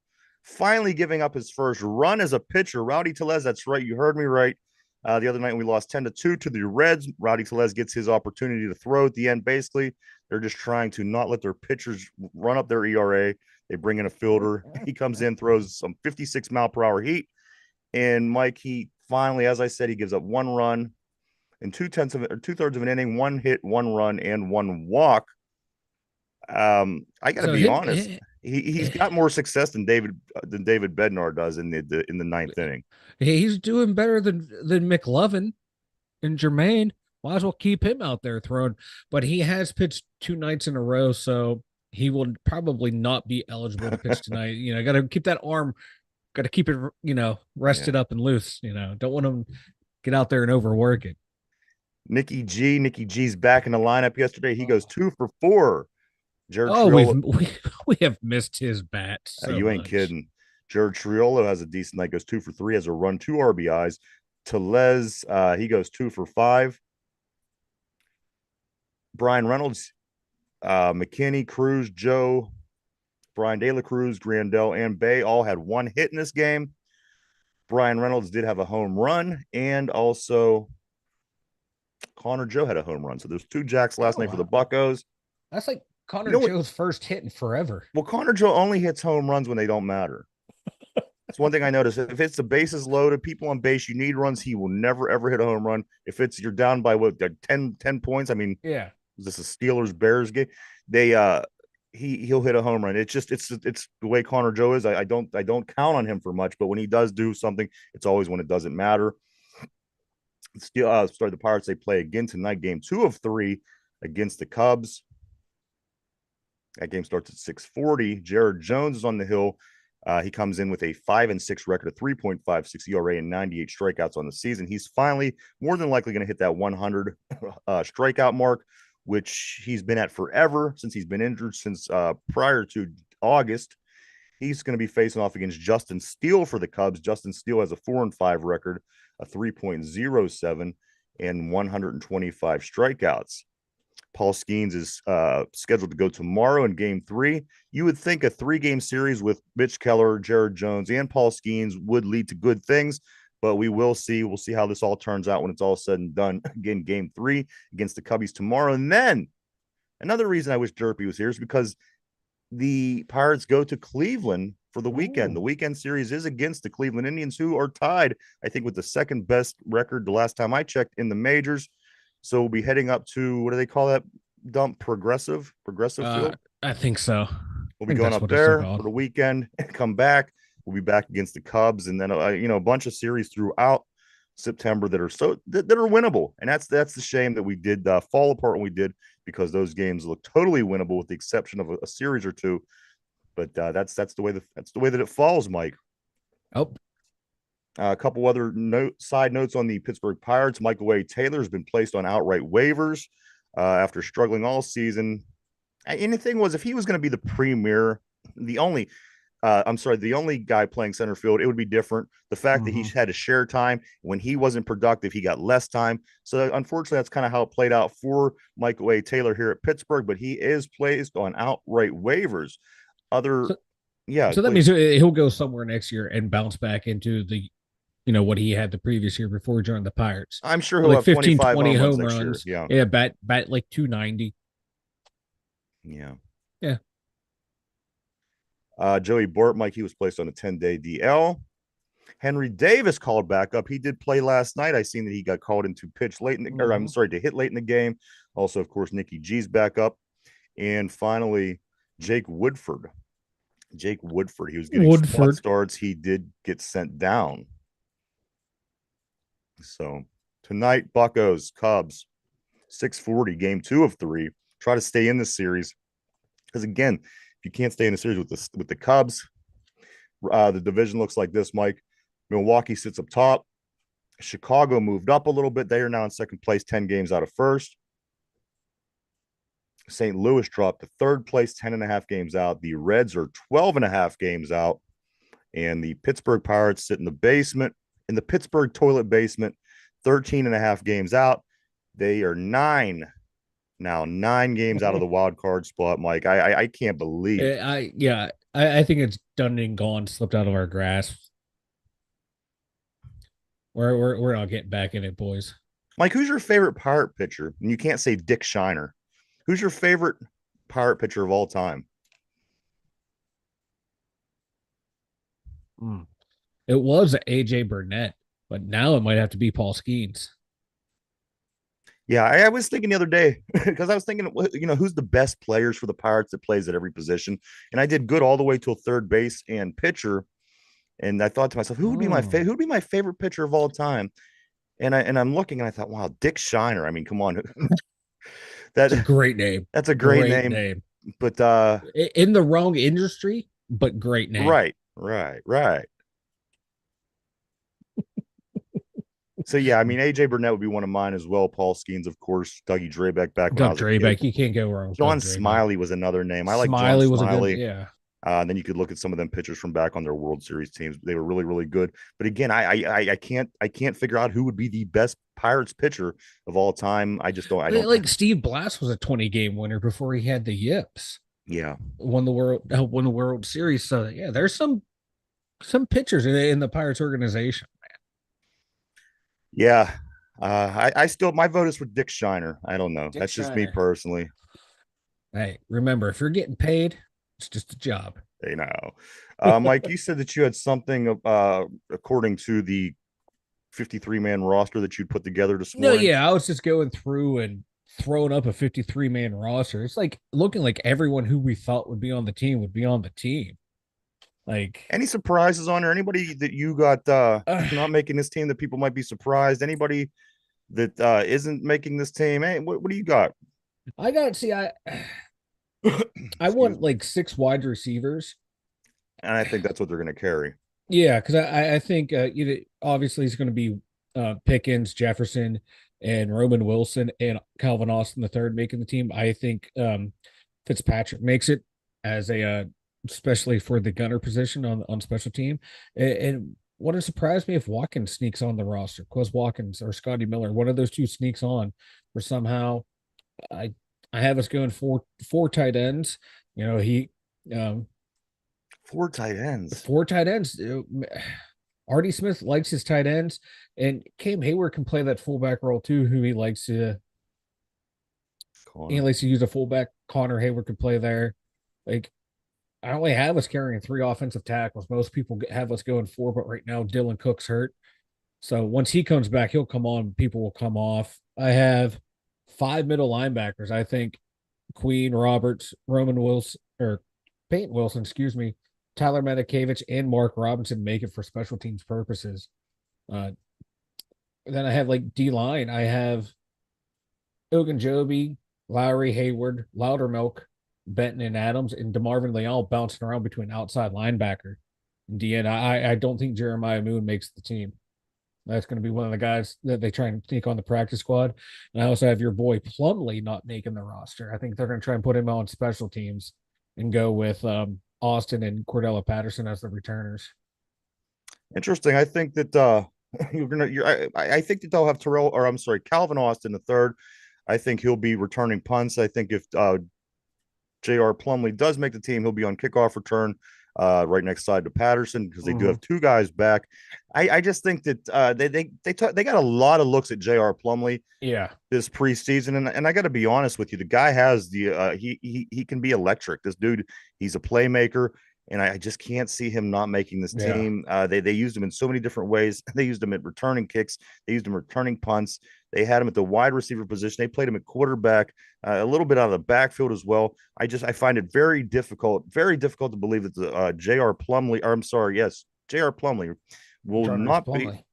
finally giving up his first run as a pitcher. Rowdy Telez, that's right, you heard me right. The other night we lost 10-2 to the Reds. Rowdy Telez gets his opportunity to throw at the end. Basically, they're just trying to not let their pitchers run up their ERA. They bring in a fielder. He comes in, throws some 56-mile-per-hour heat. And Mike, he finally, as I said, he gives up 1 run in 2/3 of an inning, 1 hit, 1 run, and 1 walk. I got to So be honest. He's got more success than David Bednar does in the ninth inning. he's doing better than McLovin and Jermaine. Might as well keep him out there throwing. But he has pitched 2 nights in a row, so he will probably not be eligible to pitch tonight. Got to keep that arm, got to keep it, rested Yeah. up and loose. Don't want him get out there and overwork it. Nicky G's back in the lineup yesterday. He goes 2 for 4. Jared Oh, Triolo, we have missed his bat so you ain't much. kidding. Jared Triolo has a decent night, goes 2 for 3, has a run, 2 RBIs. Telez, he goes 2 for 5. Brian Reynolds, McKinney, Cruz, Joe, Brian De La Cruz, Grandel, and Bay all had 1 hit in this game. Brian Reynolds did have a home run, and also Connor Joe had a home run. So there's 2 jacks last Oh, night for the wow. Buccos. That's like You Connor know what? Joe's first hit in forever. Well, Connor Joe only hits home runs when they don't matter. That's one thing I noticed. If it's the bases loaded, people on base, you need runs. He will never ever hit a home run. If it's you're down by what 10 points. I mean, Yeah. is this a Steelers Bears game? They he'll hit a home run. It's the way Connor Joe is. I don't count on him for much, but when he does do something, it's always when it doesn't matter. Still, sorry, the Pirates, they play again tonight, game 2 of 3 against the Cubs. That game starts at 6:40. Jared Jones is on the hill. He comes in with a 5-6 record, a 3.56 ERA, and 98 strikeouts on the season. He's finally more than likely going to hit that 100 strikeout mark, which he's been at forever since he's been injured since prior to August. He's going to be facing off against Justin Steele for the Cubs. Justin Steele has a 4-5 record, a 3.07, and 125 strikeouts. Paul Skeens is scheduled to go tomorrow in game 3. You would think a 3-game series with Mitch Keller, Jared Jones, and Paul Skeens would lead to good things, but we will see. We'll see how this all turns out when it's all said and done. Again, game 3 against the Cubbies tomorrow. And then another reason I wish Derpy was here is because the Pirates go to Cleveland for the weekend. Ooh. The weekend series is against the Cleveland Indians, who are tied, I think, with the second best record the last time I checked in the majors. So we'll be heading up to, what do they call that dump? Progressive Field. I think so. We'll I be think going that's up what it's there called. for the weekend, come back. We'll be back against the Cubs, and then a bunch of series throughout September that are winnable. And that's the shame that we did fall apart when we did, because those games look totally winnable with the exception of a series or two. But that's the way that it falls, Mike. Oh, A couple other side notes on the Pittsburgh Pirates. Michael Wade Taylor has been placed on outright waivers after struggling all season. And the thing was, if he was going to be the premier, the only I'm sorry, the only guy playing center field, it would be different. The fact that he Mm-hmm. had to share time when he wasn't productive, he got less time. So unfortunately, that's kind of how it played out for Michael A. Taylor here at Pittsburgh. But he is placed on outright waivers. Other, So, yeah, so that means please. he'll go somewhere next year and bounce back into the, what he had the previous year before he joined the Pirates. I'm sure he'll Like have 15, 25 20 home runs home next year. runs. Yeah, Yeah, bat like 290. yeah. Yeah. Joey Bort, Mike, he was placed on a 10-day DL. Henry Davis called back up. He did play last night. I seen that he got called into pitch late in the, or I'm Mm-hmm. sorry, to hit late in the game. Also, of course, Nicky G's back up. And finally, Jake Woodford. Jake Woodford. He was getting spot Woodford. starts. He did get sent down. So tonight, Buccos, Cubs, 6:40, game 2 of 3. Try to stay in this series. Because again, if you can't stay in the series with the Cubs, the division looks like this, Mike. Milwaukee sits up top. Chicago moved up a little bit. They are now in second place, 10 games out of first. St. Louis dropped to third place, 10.5 games out. The Reds are 12.5 games out. And the Pittsburgh Pirates sit in the basement, in the Pittsburgh toilet basement, 13.5 games out. They are 9 games out of the wild card spot, Mike. I can't believe. I think it's done and gone, slipped out of our grasp. We're not getting back in it, boys. Mike, who's your favorite Pirate pitcher? And you can't say Dick Shiner. Who's your favorite Pirate pitcher of all time? Mm. It was AJ Burnett, but now it might have to be Paul Skeens. Yeah, I was thinking the other day because I was thinking, who's the best players for the Pirates that plays at every position? And I did good all the way till third base and pitcher. And I thought to myself, Mm. who would be my favorite pitcher of all time? And I'm looking and I thought, wow, Dick Shiner. I mean, come on, It's a that great name. that's a great Great name. name. But In the wrong industry, but great name. right. So yeah, I mean, AJ Burnett would be one of mine as well. Paul Skeens, of course, Dougie Drabeck back when I Doug was a kid. Drabeck. You can't go wrong with John Doug Drabeck. Smiley was another name. I like John Smiley was a good, Smiley. yeah. And then you could look at some of them pitchers from back on their World Series teams. They were really, really good. But again, I can't figure out who would be the best Pirates pitcher of all time. I just don't. I don't. Like Steve Blass was a 20 game winner before he had the yips. Yeah, Won the World Series. So yeah, there's some pitchers in the Pirates organization. yeah. I still my vote is for Dick Shiner. I don't know. Dick That's just me Shiner. personally. Hey, remember, if you're getting paid, it's just a job. You know, Mike, you said that you had something according to the 53-man roster that you'd put together this No, morning. yeah, I was just going through and throwing up a 53-man roster. It's like looking like everyone who we thought would be on the team would be on the team. Like, Any surprises on there? Anybody that you got uh, that's not making this team that people might be surprised? Anybody that isn't making this team? Hey, what do you got? I got see, I Excuse want me. like 6 wide receivers. And I think that's what they're going to carry. Yeah, because I think obviously it's going to be Pickens, Jefferson, and Roman Wilson and Calvin Austin the third making the team. I think Fitzpatrick makes it as a especially for the gunner position on special team. And what it surprised me if Watkins sneaks on the roster, Quez Watkins or Scotty Miller, one of those two sneaks on, or somehow I I have us going four tight ends. He um 4 tight ends. 4 tight ends. Artie Smith likes his tight ends, and Cam Hayward can play that fullback role too. Who he Corner. likes to use a fullback. Connor Hayward could play there. Like I only have us carrying 3 offensive tackles. Most people have us going 4, but right now Dylan Cook's hurt. So once he comes back, he'll come on. People will come off. I have 5 middle linebackers. I think Queen Roberts, Roman Wilson, or Peyton Wilson, excuse me, Tyler Medikevich, and Mark Robinson make it for special teams purposes. Uh, then I have like D line. I have Ogunjobi, Lowry, Hayward, Loudermilk, Benton, and Adams, and DeMarvin Leal bouncing around between outside linebacker and DN. I don't think Jeremiah Moon makes the team. That's going to be one of the guys that they try and sneak on the practice squad. And I also have your boy Plumley not making the roster. I think they're going to try and put him on special teams and go with Austin and Cordella Patterson as the returners. Interesting. I think that I think that they'll have Terrell, or I'm sorry, Calvin Austin the third. I think he'll be returning punts. I think if J.R. Plumlee does make the team, he'll be on kickoff return, right next side to Patterson, because they do Mm-hmm. have two guys back. I just think that they got a lot of looks at J.R. Plumlee Yeah. this preseason, and I got to be honest with you, the guy has the he can be electric. This dude, he's a playmaker, and I just can't see him not making this Yeah. team. They used him in so many different ways. They used him at returning kicks. They used him returning punts. They had him at the wide receiver position. They played him at quarterback, a little bit out of the backfield as well. I find it very difficult to believe that the J.R. Plumlee, or I'm sorry, yes, J.R. Plumlee will Jarvis not be. Plumley.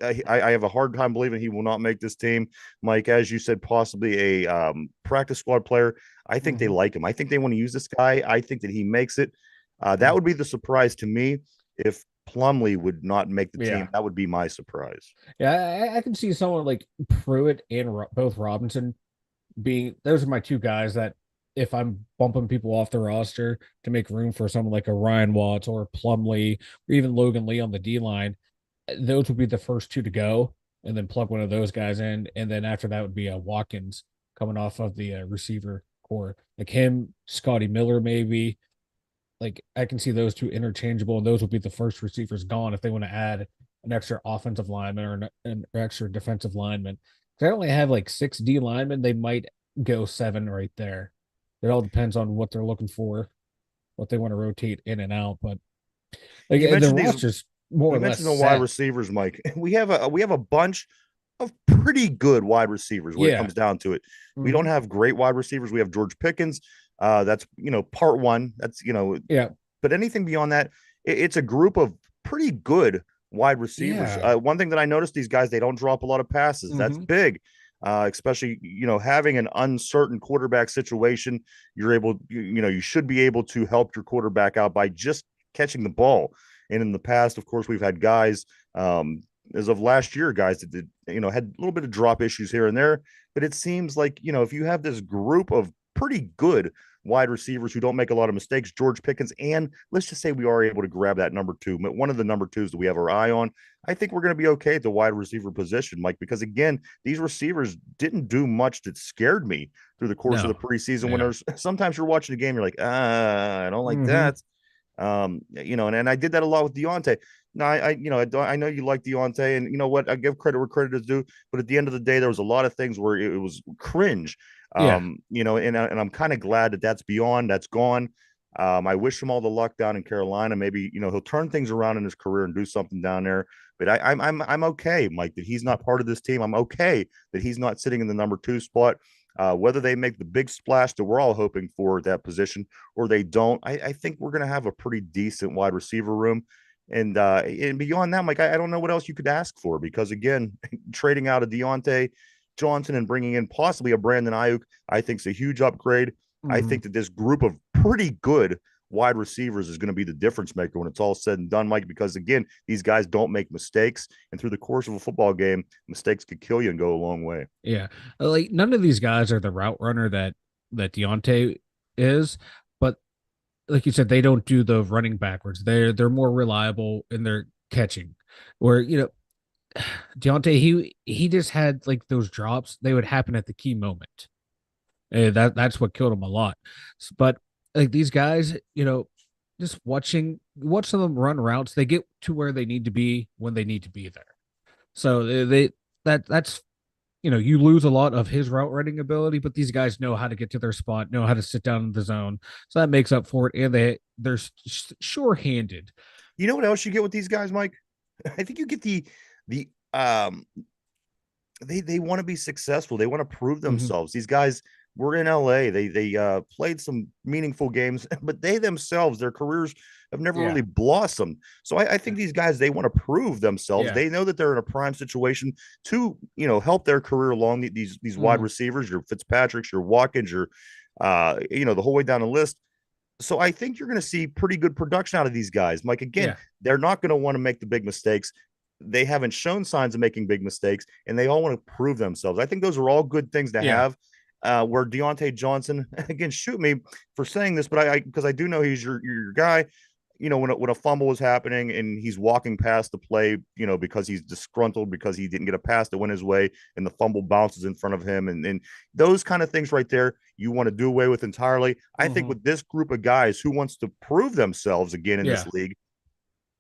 I have a hard time believing he will not make this team. Mike, as you said, possibly a practice squad player. I think they Mm-hmm. like him. I think they want to use this guy. I think that he makes it. That would be the surprise to me if Plumlee would not make the team. Yeah. That would be my surprise. Yeah, I can see someone like Pruitt and both Robinson being those are my two guys that if I'm bumping people off the roster to make room for someone like a Ryan Watts or Plumlee or even Logan Lee on the D line, those would be the first two to go, and then plug one of those guys in, and then after that would be a Watkins coming off of the receiver core, like him, Scotty Miller maybe. Like I can see those two interchangeable, and those will be the first receivers gone if they want to add an extra offensive lineman or an extra defensive lineman. If they only have like six D linemen, they might go seven right there. It all depends on what they're looking for, what they want to rotate in and out. But like You the mentioned these. roster's more You or less mentioned the wide set. receivers, Mike. We have a bunch of pretty good wide receivers when it Yeah. comes down to it. We don't Mm-hmm. have great wide receivers. We have George Pickens. That's part one. That's Yeah. but anything beyond that, it's a group of pretty good wide receivers. Yeah. One thing that I noticed, these guys, they don't drop a lot of passes. That's Mm-hmm. big. Especially having an uncertain quarterback situation, you should be able to help your quarterback out by just catching the ball. And in the past, of course, we've had guys, as of last year, guys that did, had a little bit of drop issues here and there. But it seems like, if you have this group of pretty good wide receivers who don't make a lot of mistakes, George Pickens, and let's just say we are able to grab that number two, but one of the number twos that we have our eye on, I think we're going to be okay at the wide receiver position, Mike, because again, these receivers didn't do much that scared me through the course of the No. preseason. When Yeah. there's sometimes you're watching a game, you're like, I don't like Mm-hmm. that. And I did that a lot with Deontay. No, I know you like Deontay, and you know what? I give credit where credit is due, but at the end of the day, there was a lot of things where it was cringe. Yeah. And I'm kind of glad that that's gone. I wish him all the luck down in Carolina. Maybe he'll turn things around in his career and do something down there. But I'm okay, Mike, that he's not part of this team. I'm okay that he's not sitting in the number two spot. Whether they make the big splash that we're all hoping for at that position or they don't, I think we're going to have a pretty decent wide receiver room. And beyond that, Mike, I don't know what else you could ask for because again, trading out a Deontay Johnson and bringing in possibly a Brandon Ayuk, I think is a huge upgrade. I Mm-hmm. think that this group of pretty good wide receivers is going to be the difference maker when it's all said and done, Mike, because again, these guys don't make mistakes. And through the course of a football game, mistakes could kill you and go a long way. Yeah. Like none of these guys are the route runner that Deontay is, but like you said, they don't do the running backwards. They're more reliable in their catching. Where, Deontay, he just had like those drops, they would happen at the key moment. That's what killed him a lot. But like these guys, just watch them run routes, they get to where they need to be when they need to be there. So that's you lose a lot of his route running ability, but these guys know how to get to their spot, know how to sit down in the zone. So that makes up for it. And they're sure-handed. You know what else you get with these guys, Mike? I think you get the they want to be successful. They want to prove Mm-hmm. themselves. These guys were in LA. They played some meaningful games, but they themselves, their careers have never Yeah. really blossomed. So I think these guys, they want to prove themselves. Yeah. They know that they're in a prime situation to, help their career along these wide Mm-hmm. receivers, your Fitzpatricks, your Watkins, your the whole way down the list. So I think you're going to see pretty good production out of these guys. Mike, again, Yeah. they're not going to want to make the big mistakes. They haven't shown signs of making big mistakes, and they all want to prove themselves. I think those are all good things to Yeah. have. where Deontay Johnson, again, shoot me for saying this, but I because I do know he's your guy. You know, when a fumble is happening and he's walking past the play, you know, because he's disgruntled because he didn't get a pass that went his way and the fumble bounces in front of him, and those kind of things right there, you want to do away with entirely. I think Mm-hmm. with this group of guys who wants to prove themselves again in this Yeah. league,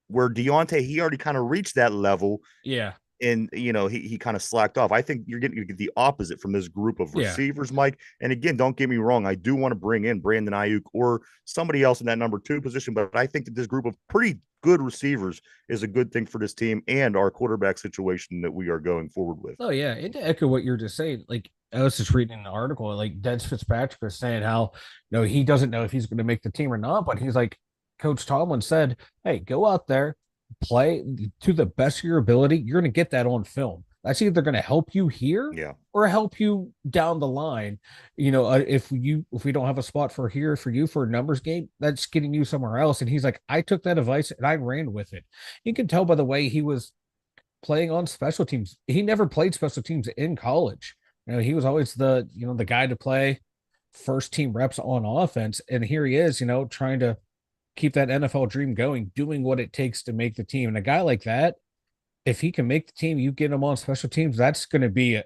where Deontay, he already kind of reached that level Yeah. and you know he kind of slacked off. I think you get the opposite from this group of Yeah. receivers, Mike. And again, don't get me wrong, I do want to bring in Brandon Ayuk or somebody else in that number 2 position, but I think that this group of pretty good receivers is a good thing for this team and our quarterback situation that we are going forward with. Oh yeah, and to echo what you're just saying, like I was just reading an article, like Des Fitzpatrick was saying how he doesn't know if he's going to make the team or not, but he's like, Coach Tomlin said, "Hey, go out there, play to the best of your ability. You're going to get that on film. That's either going to help you here Yeah, or help you down the line. If we don't have a spot for here for you for a numbers game, that's getting you somewhere else." And he's like, "I took that advice and I ran with it." You can tell by the way he was playing on special teams. He never played special teams in college. He was always the guy to play first team reps on offense. And here he is, trying to keep that NFL dream going, doing what it takes to make the team. And a guy like that, if he can make the team, you get him on special teams, that's going to be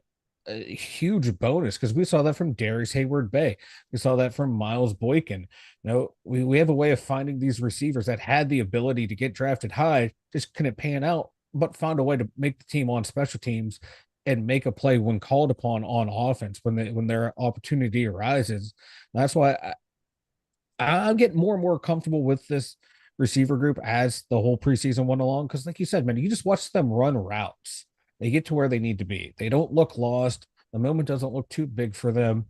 a huge bonus because we saw that from Darius Hayward Bay. We saw that from Miles Boykin. We have a way of finding these receivers that had the ability to get drafted high, just couldn't pan out, but found a way to make the team on special teams and make a play when called upon on offense when their opportunity arises. That's why I'm getting more and more comfortable with this receiver group as the whole preseason went along. Because, like you said, man, you just watch them run routes. They get to where they need to be. They don't look lost. The moment doesn't look too big for them,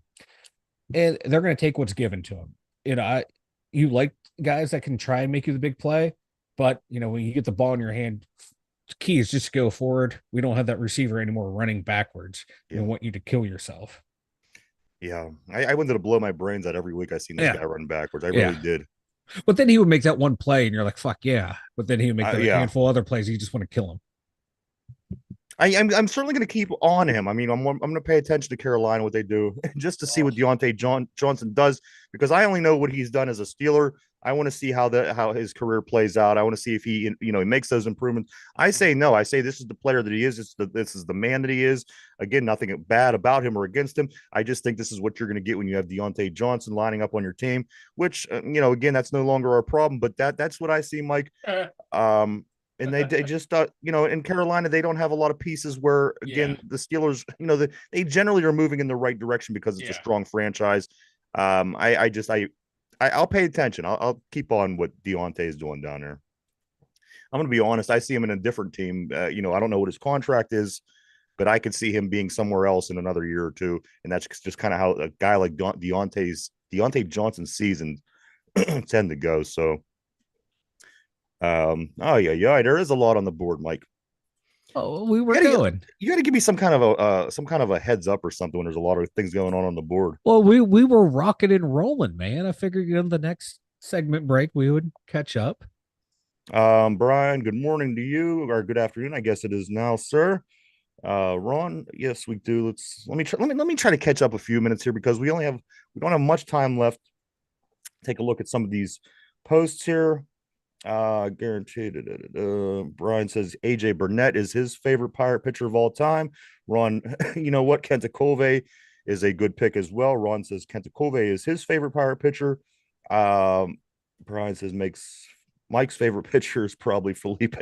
and they're going to take what's given to them. You like guys that can try and make you the big play, but when you get the ball in your hand, the key is just go forward. We don't have that receiver anymore running backwards. We yeah, want you to kill yourself. yeah. I wanted to blow my brains out every week I seen this Yeah, guy running backwards. I yeah. really did. But then he would make that one play, and you're like, "Fuck yeah!" But then he would make the Yeah, handful of other plays. You just want to kill him. I'm certainly going to keep on him. I mean, I'm going to pay attention to Carolina, what they do, just to see Oh, what Johnson does, because I only know what he's done as a Steeler. I want to see how his career plays out. I want to see if he he makes those improvements. I say no. I say this is the player that he is. This is the man that he is. Again, nothing bad about him or against him. I just think this is what you're going to get when you have Deontay Johnson lining up on your team. Which again, that's no longer our problem. But that's what I see, Mike. Um, and they just in Carolina they don't have a lot of pieces where yeah, again the Steelers they generally are moving in the right direction because it's a yeah. strong franchise. I'll pay attention. I'll keep on what Deontay is doing down there. I'm going to be honest. I see him in a different team. I don't know what his contract is, but I could see him being somewhere else in another year or two. And that's just kind of how a guy like Deontay Johnson's seasons tend to go. So, oh yeah, there is a lot on the board, Mike. Oh, we You were gotta going. you gotta give me some kind of a heads up or something when there's a lot of things going on the board. Well, we were rocking and rolling, man. I figured the next segment break we would catch up. Brian, good morning to you, or good afternoon, I guess it is now, sir. Ron, yes, we do. Let me try to catch up a few minutes here because we don't have much time left. Take a look at some of these posts here. Guaranteed. Brian says AJ Burnett is his favorite Pirate pitcher of all time. Ron, you know what? Kentakove is a good pick as well. Ron says Kentakove is his favorite Pirate pitcher. Um, Brian says makes Mike's favorite pitcher is probably Felipe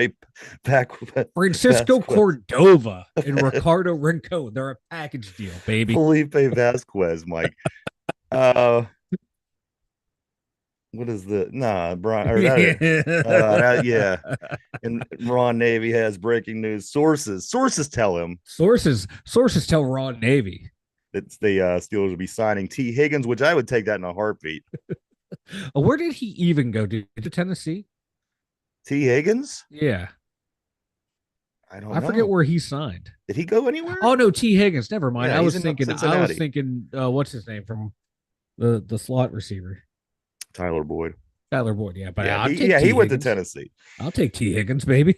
back Francisco Vasquez. Cordova and Ricardo Rincon. They're a package deal, baby. Felipe Vasquez, Mike. Uh, what is the Brian or yeah. And Ron Navy has breaking news. Sources tell him sources tell Ron Navy. that the Steelers will be signing T. Higgins, which I would take that in a heartbeat. Where did he even go? To Tennessee? T. Higgins? Yeah. I don't I forget know. where he signed. Did he go anywhere? Oh no, T. Higgins. Never mind. Yeah, he's in Cincinnati. What's his name from the slot receiver? Tyler Boyd. Tyler Boyd. Yeah, but Yeah, I'll take T. he went to Higgins. Tennessee. I'll take T. Higgins, baby.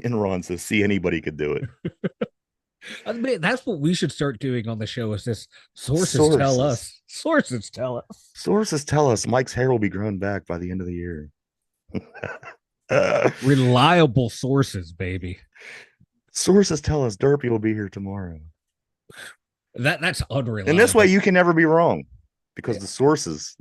And Ron says, see anybody could do it. I mean, that's what we should start doing on the show. Is this sources tell Sources. us? Sources tell us. Sources tell us Mike's hair will be grown back by the end of the year. Uh, Reliable sources, baby. sources tell us Derpy will be here tomorrow. That's And this way unreliable. you can never be wrong because Yeah. the sources.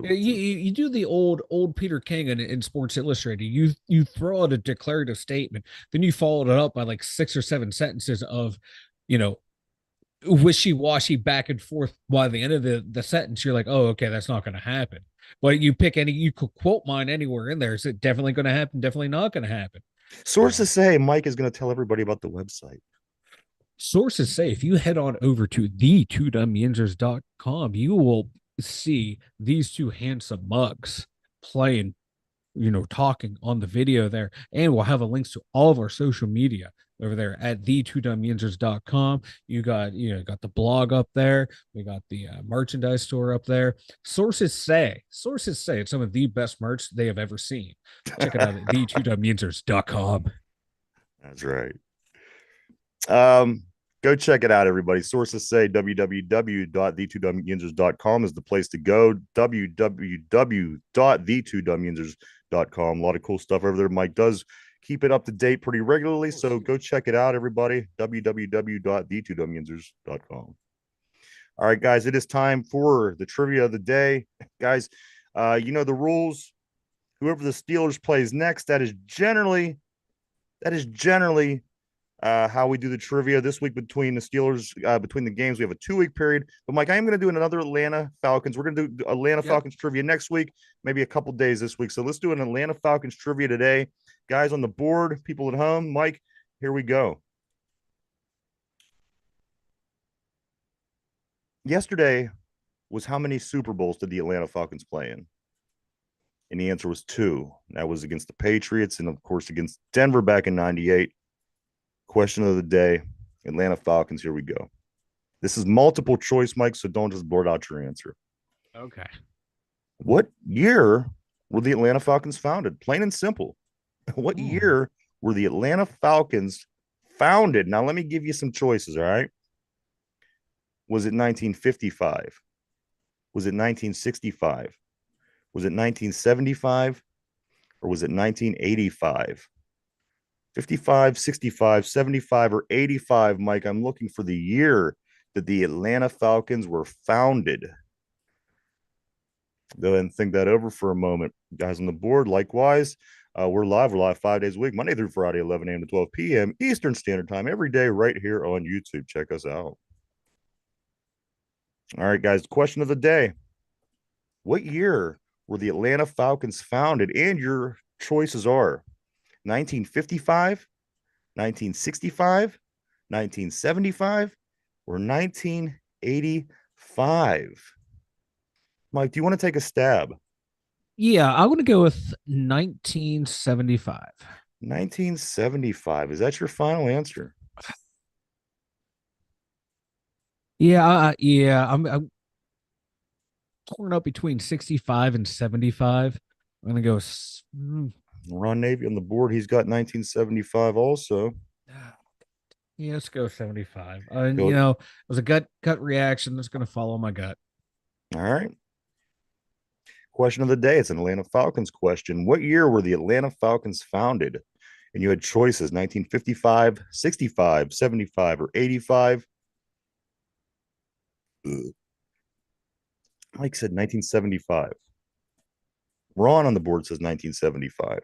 You do the old Peter King in Sports Illustrated. You throw out a declarative statement, then you followed it up by like 6 or 7 sentences of, you know, wishy washy back and forth. By the end of the sentence, you're like, oh, okay, that's not going to happen. But you pick any, you could quote mine anywhere in there. Is it definitely going to happen? Definitely not going to happen. Sources say Mike is going to tell everybody about the website. Sources say if you head on over to the2dumbyinjers.com, you will see these two handsome mugs playing, talking on the video there. And we'll have a links to all of our social media over there at the2dumbyinjers.com. Got the blog up there. We got the merchandise store up there. Sources say it's some of the best merch they have ever seen. Check it out at the2dumbyinjers.com. That's right. Go check it out, everybody. Sources say www.the2dumbyinjers.com is the place to go. www.the2dumbyinjers.com. A lot of cool stuff over there. Mike does keep it up to date pretty regularly, so go check it out, everybody. www.the2dumbyinjers.com. All right, guys, it is time for the trivia of the day. Guys, you know the rules. Whoever the Steelers plays next, that is generally how we do the trivia this week between the Steelers, between the games. We have a 2-week period. But Mike, I am going to do another Atlanta Falcons. We're going to do Atlanta Yep. Falcons trivia next week, maybe a couple days this week. So let's do an Atlanta Falcons trivia today. Guys on the board, people at home, Mike, here we go. Yesterday was how many Super Bowls did the Atlanta Falcons play in? And the answer was 2. That was against the Patriots and, of course, against Denver back in 98. Question of the day, Atlanta Falcons. Here we go. This is multiple choice, Mike, so don't just blurt out your answer. Okay. What year were the Atlanta Falcons founded? Plain and simple. What year were the Atlanta Falcons founded? Now, let me give you some choices, all right? Was it 1955? Was it 1965? Was it 1975? Or was it 1985? 55, 65, 75, or 85, Mike. I'm looking for the year that the Atlanta Falcons were founded. Go ahead and think that over for a moment. Guys on the board, likewise, we're live. We're live 5 days a week, Monday through Friday, 11 a.m. to 12 p.m. Eastern Standard Time, every day right here on YouTube. Check us out. All right, guys, question of the day. What year were the Atlanta Falcons founded? And your choices are 1955, 1965, 1975, or 1985. Mike, do you want to take a stab? Yeah, I'm going to go with 1975. 1975. Is that your final answer? I'm torn up between 65 and 75. I'm going to go. Ron Navy on the board. He's got 1975 also. Yeah, let's go 75. And Go. it was a gut reaction that's going to follow my gut. All right. Question of the day. It's an Atlanta Falcons question. What year were the Atlanta Falcons founded? And you had choices 1955, 65, 75, or 85. Mike said 1975. Ron on the board says 1975.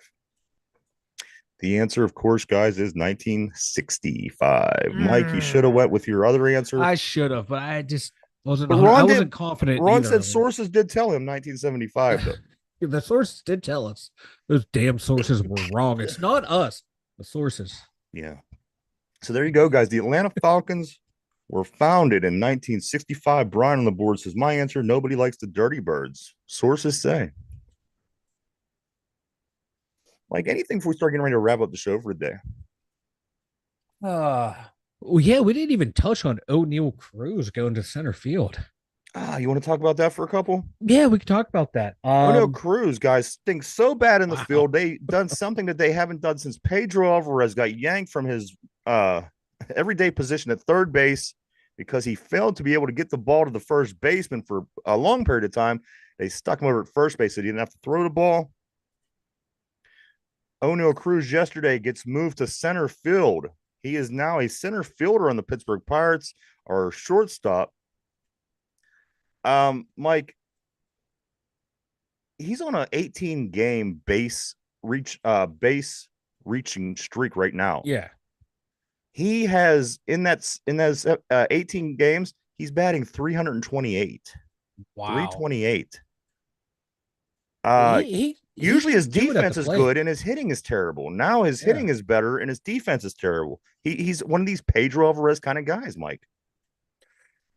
The answer, of course, guys, is 1965. Mike, you should have went with your other answer. I should have, but I just wasn't. But I wasn't confident. Ron said sources did tell him 1975, though. The sources did tell us those damn sources were wrong. It's not us, the sources. Yeah. So there you go, guys. The Atlanta Falcons were founded in 1965. Brian on the board says, my answer, nobody likes the Dirty Birds. Sources say. Like anything before we start getting ready to wrap up the show for the day. Well, yeah, we didn't even touch on O'Neal Cruz going to center field. You want to talk about that for a couple? Yeah, we could talk about that. O'Neal Cruz, guys, stinks so bad in the field. They done something that they haven't done since Pedro Alvarez got yanked from his everyday position at third base because he failed to be able to get the ball to the first baseman for a long period of time. They stuck him over at first base, so he didn't have to throw the ball. O'Neal Cruz yesterday gets moved to center field. He is now a center fielder on the Pittsburgh Pirates, or shortstop. Mike, he's on an 18 game base reaching streak right now. Yeah. He has in those 18 games, he's batting 328. Wow. 328. Uh He Usually his can do it at the defense is plate. good and his hitting is terrible. Now his Yeah. hitting is better and his defense is terrible. He's one of these Pedro Alvarez kind of guys, Mike.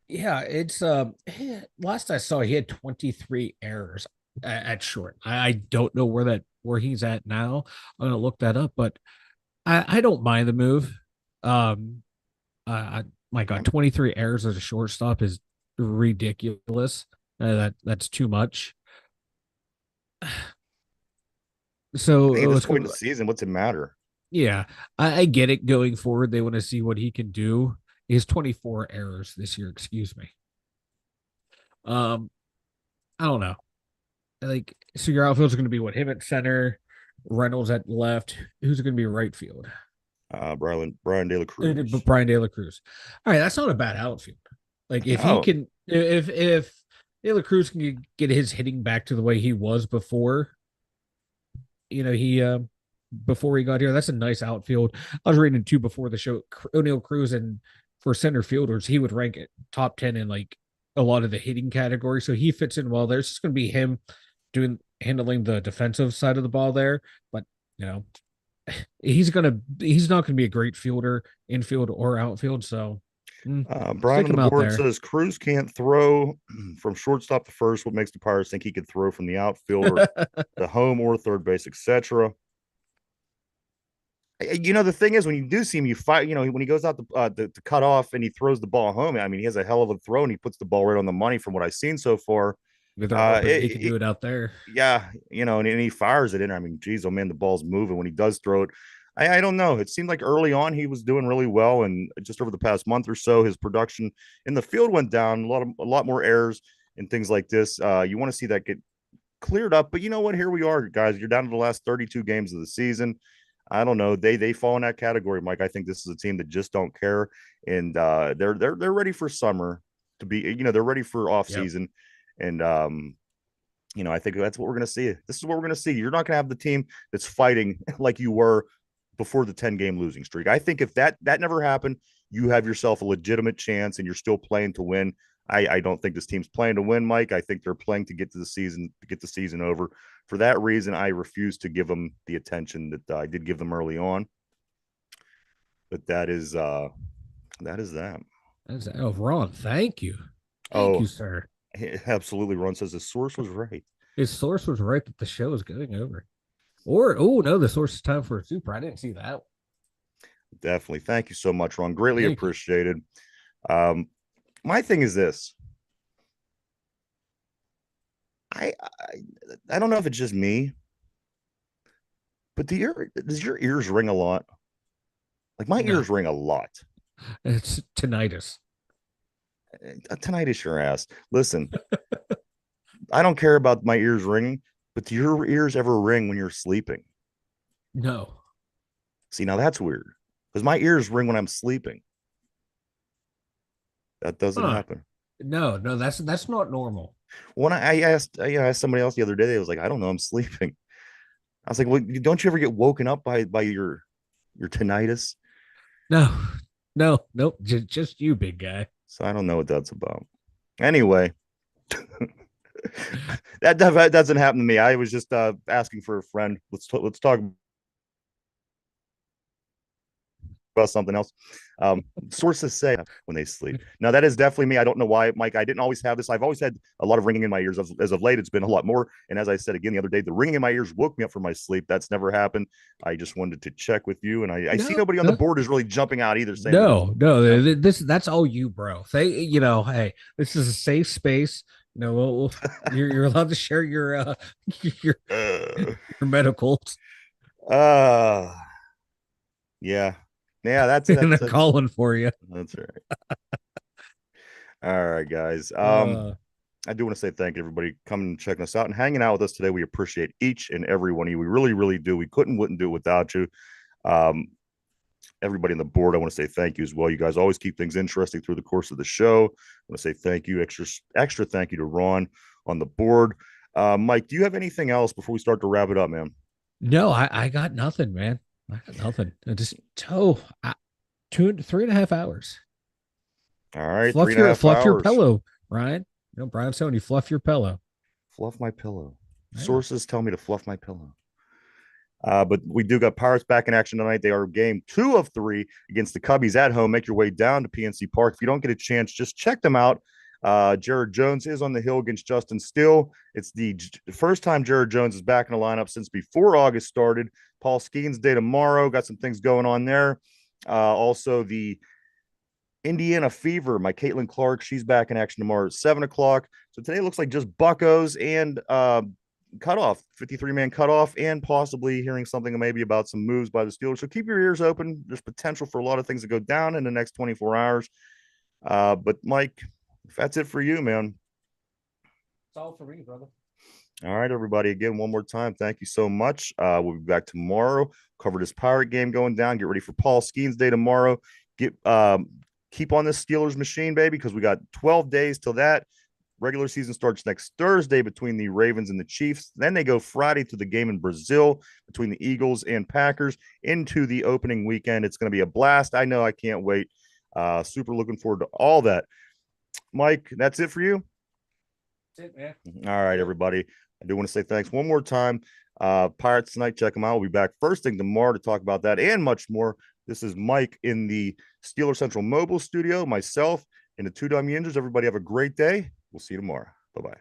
Yeah, it's last I saw he had 23 errors at short. I don't know where he's at now. I'm gonna look that up, but I don't mind the move. Um my God, 23 errors as a shortstop is ridiculous. That's too much. I think So at it this was point in the season, what's it matter? yeah, I get it going forward. They want to see what he can do. He has 24 errors this year, excuse me. Um, I don't know. Like, so your outfield's going to be what? Him at center, Reynolds at left. Who's going to be right field? Brian De La Cruz. Brian De La Cruz. All right, that's not a bad outfield. Like, if he No, can, if De La Cruz can get his hitting back to the way he was before, he before he got here, that's a nice outfield. I was reading too before the show. O'Neal Cruz and for center fielders, he would rank it top 10 in like a lot of the hitting category. So he fits in well. There's just going to be him handling the defensive side of the ball there, but you know he's not gonna be a great fielder, infield or outfield. So Brian stick on the him out board there. says Cruz can't throw from shortstop to first. What makes the Pirates think he could throw from the outfield or the home or third base, etc.? The thing is, when you do see him, you fight. When he goes out to cut off and he throws the ball home. I mean, he has a hell of a throw and he puts the ball right on the money from what I've seen so far. They're Uh, hoping he can it, do it out there. yeah, and he fires it in. I mean, geez, oh man, the ball's moving when he does throw it. I don't know. It seemed like early on he was doing really well, and just over the past month or so, his production in the field went down. A lot more errors and things like this. You want to see that get cleared up, but you know what? Here we are, guys. You're down to the last 32 games of the season. I don't know. They fall in that category, Mike. I think this is a team that just don't care, and they're ready for summer to be. They're ready for off Yep. season, and I think that's what we're going to see. This is what we're going to see. You're not going to have the team that's fighting like you were before the 10-game losing streak. I think if that never happened, you have yourself a legitimate chance and you're still playing to win. I don't think this team's playing to win, Mike. I think they're playing to get to the season over. For that reason, I refuse to give them the attention that I did give them early on. But that is that. Ron, thank you. Thank you, Oh, sir. absolutely. Ron says the source was right. His source was right that the show is going over. Or oh no, the source is time for a super. I didn't see that. Definitely. Thank you so much, Ron. Greatly Thank you. appreciated. Um, my thing is this. I I don't know if it's just me, but does your ears ring a lot? Like my No, ears ring a lot. it's tinnitus. Tinnitus your ass. Listen, I don't care about my ears ringing, but do your ears ever ring when you're sleeping? No. See, now that's weird because my ears ring when I'm sleeping. That doesn't Huh. happen. No, that's not normal. When I asked somebody else the other day, they was like, I don't know, I'm sleeping. I was like, well, don't you ever get woken up by your tinnitus? No, nope. Just you, big guy. So I don't know what that's about. Anyway, that doesn't happen to me. I was just asking for a friend. Let's talk about something else. Sources say when they sleep. Now that is definitely me. I don't know why, Mike. I didn't always have this. I've always had a lot of ringing in my ears. As of late, it's been a lot more. And as I said again the other day, the ringing in my ears woke me up from my sleep. That's never happened. I just wanted to check with you, and I see No, nobody on the board is really jumping out either, saying that it's no. no. That's all you, bro. Hey, this is a safe space. You're allowed to share your Uh, your medicals. uh, yeah. Yeah, that's and they're that's calling for you. that's right. All right, guys. Uh, I do want to say thank you, everybody, coming and checking us out and hanging out with us today. We appreciate each and every one of you. We really, really do. We wouldn't do it without you. Um, Everybody on the board, I want to say thank you as well. You guys always keep things interesting through the course of the show. I want to say thank you, extra thank you to Ron on the board. Mike, do you have anything else before we start to wrap it up, man? no, I got nothing, man. I got nothing. I just oh, 2.5 3.5 hours. All right, three and a half Fluff your hours. pillow, Ryan. You know, Brian's telling you fluff your pillow. Fluff my pillow. Yeah. Sources tell me to fluff my pillow. But we do got Pirates back in action tonight. They are game 2 of 3 against the Cubbies at home. Make your way down to PNC Park. If you don't get a chance, just check them out. Jared Jones is on the hill against Justin Steele. It's the first time Jared Jones is back in the lineup since before August started. Paul Skeens day tomorrow. Got some things going on there. Also, the Indiana Fever, my Caitlin Clark, she's back in action tomorrow at 7 o'clock. So today looks like just Buccos and cutoff, 53-man cutoff, and possibly hearing something maybe about some moves by the Steelers. So keep your ears open. There's potential for a lot of things to go down in the next 24 hours. But Mike, if that's it for you, man. It's all for me, brother. All right, everybody. Again, one more time, thank you so much. We'll be back tomorrow. Cover this Pirate game going down. Get ready for Paul Skeens Day tomorrow. Keep on this Steelers machine, baby, because we got 12 days till that. Regular season starts next Thursday between the Ravens and the Chiefs. Then they go Friday to the game in Brazil between the Eagles and Packers into the opening weekend. It's going to be a blast. I know. I can't wait. Super looking forward to all that. Mike, that's it for you? That's it, man. All right, everybody. I do want to say thanks one more time. Pirates tonight, check them out. We'll be back first thing tomorrow to talk about that and much more. This is Mike in the Steeler Central Mobile Studio, myself, and the Two Dumb Yinzers. Everybody have a great day. We'll see you tomorrow. Bye-bye.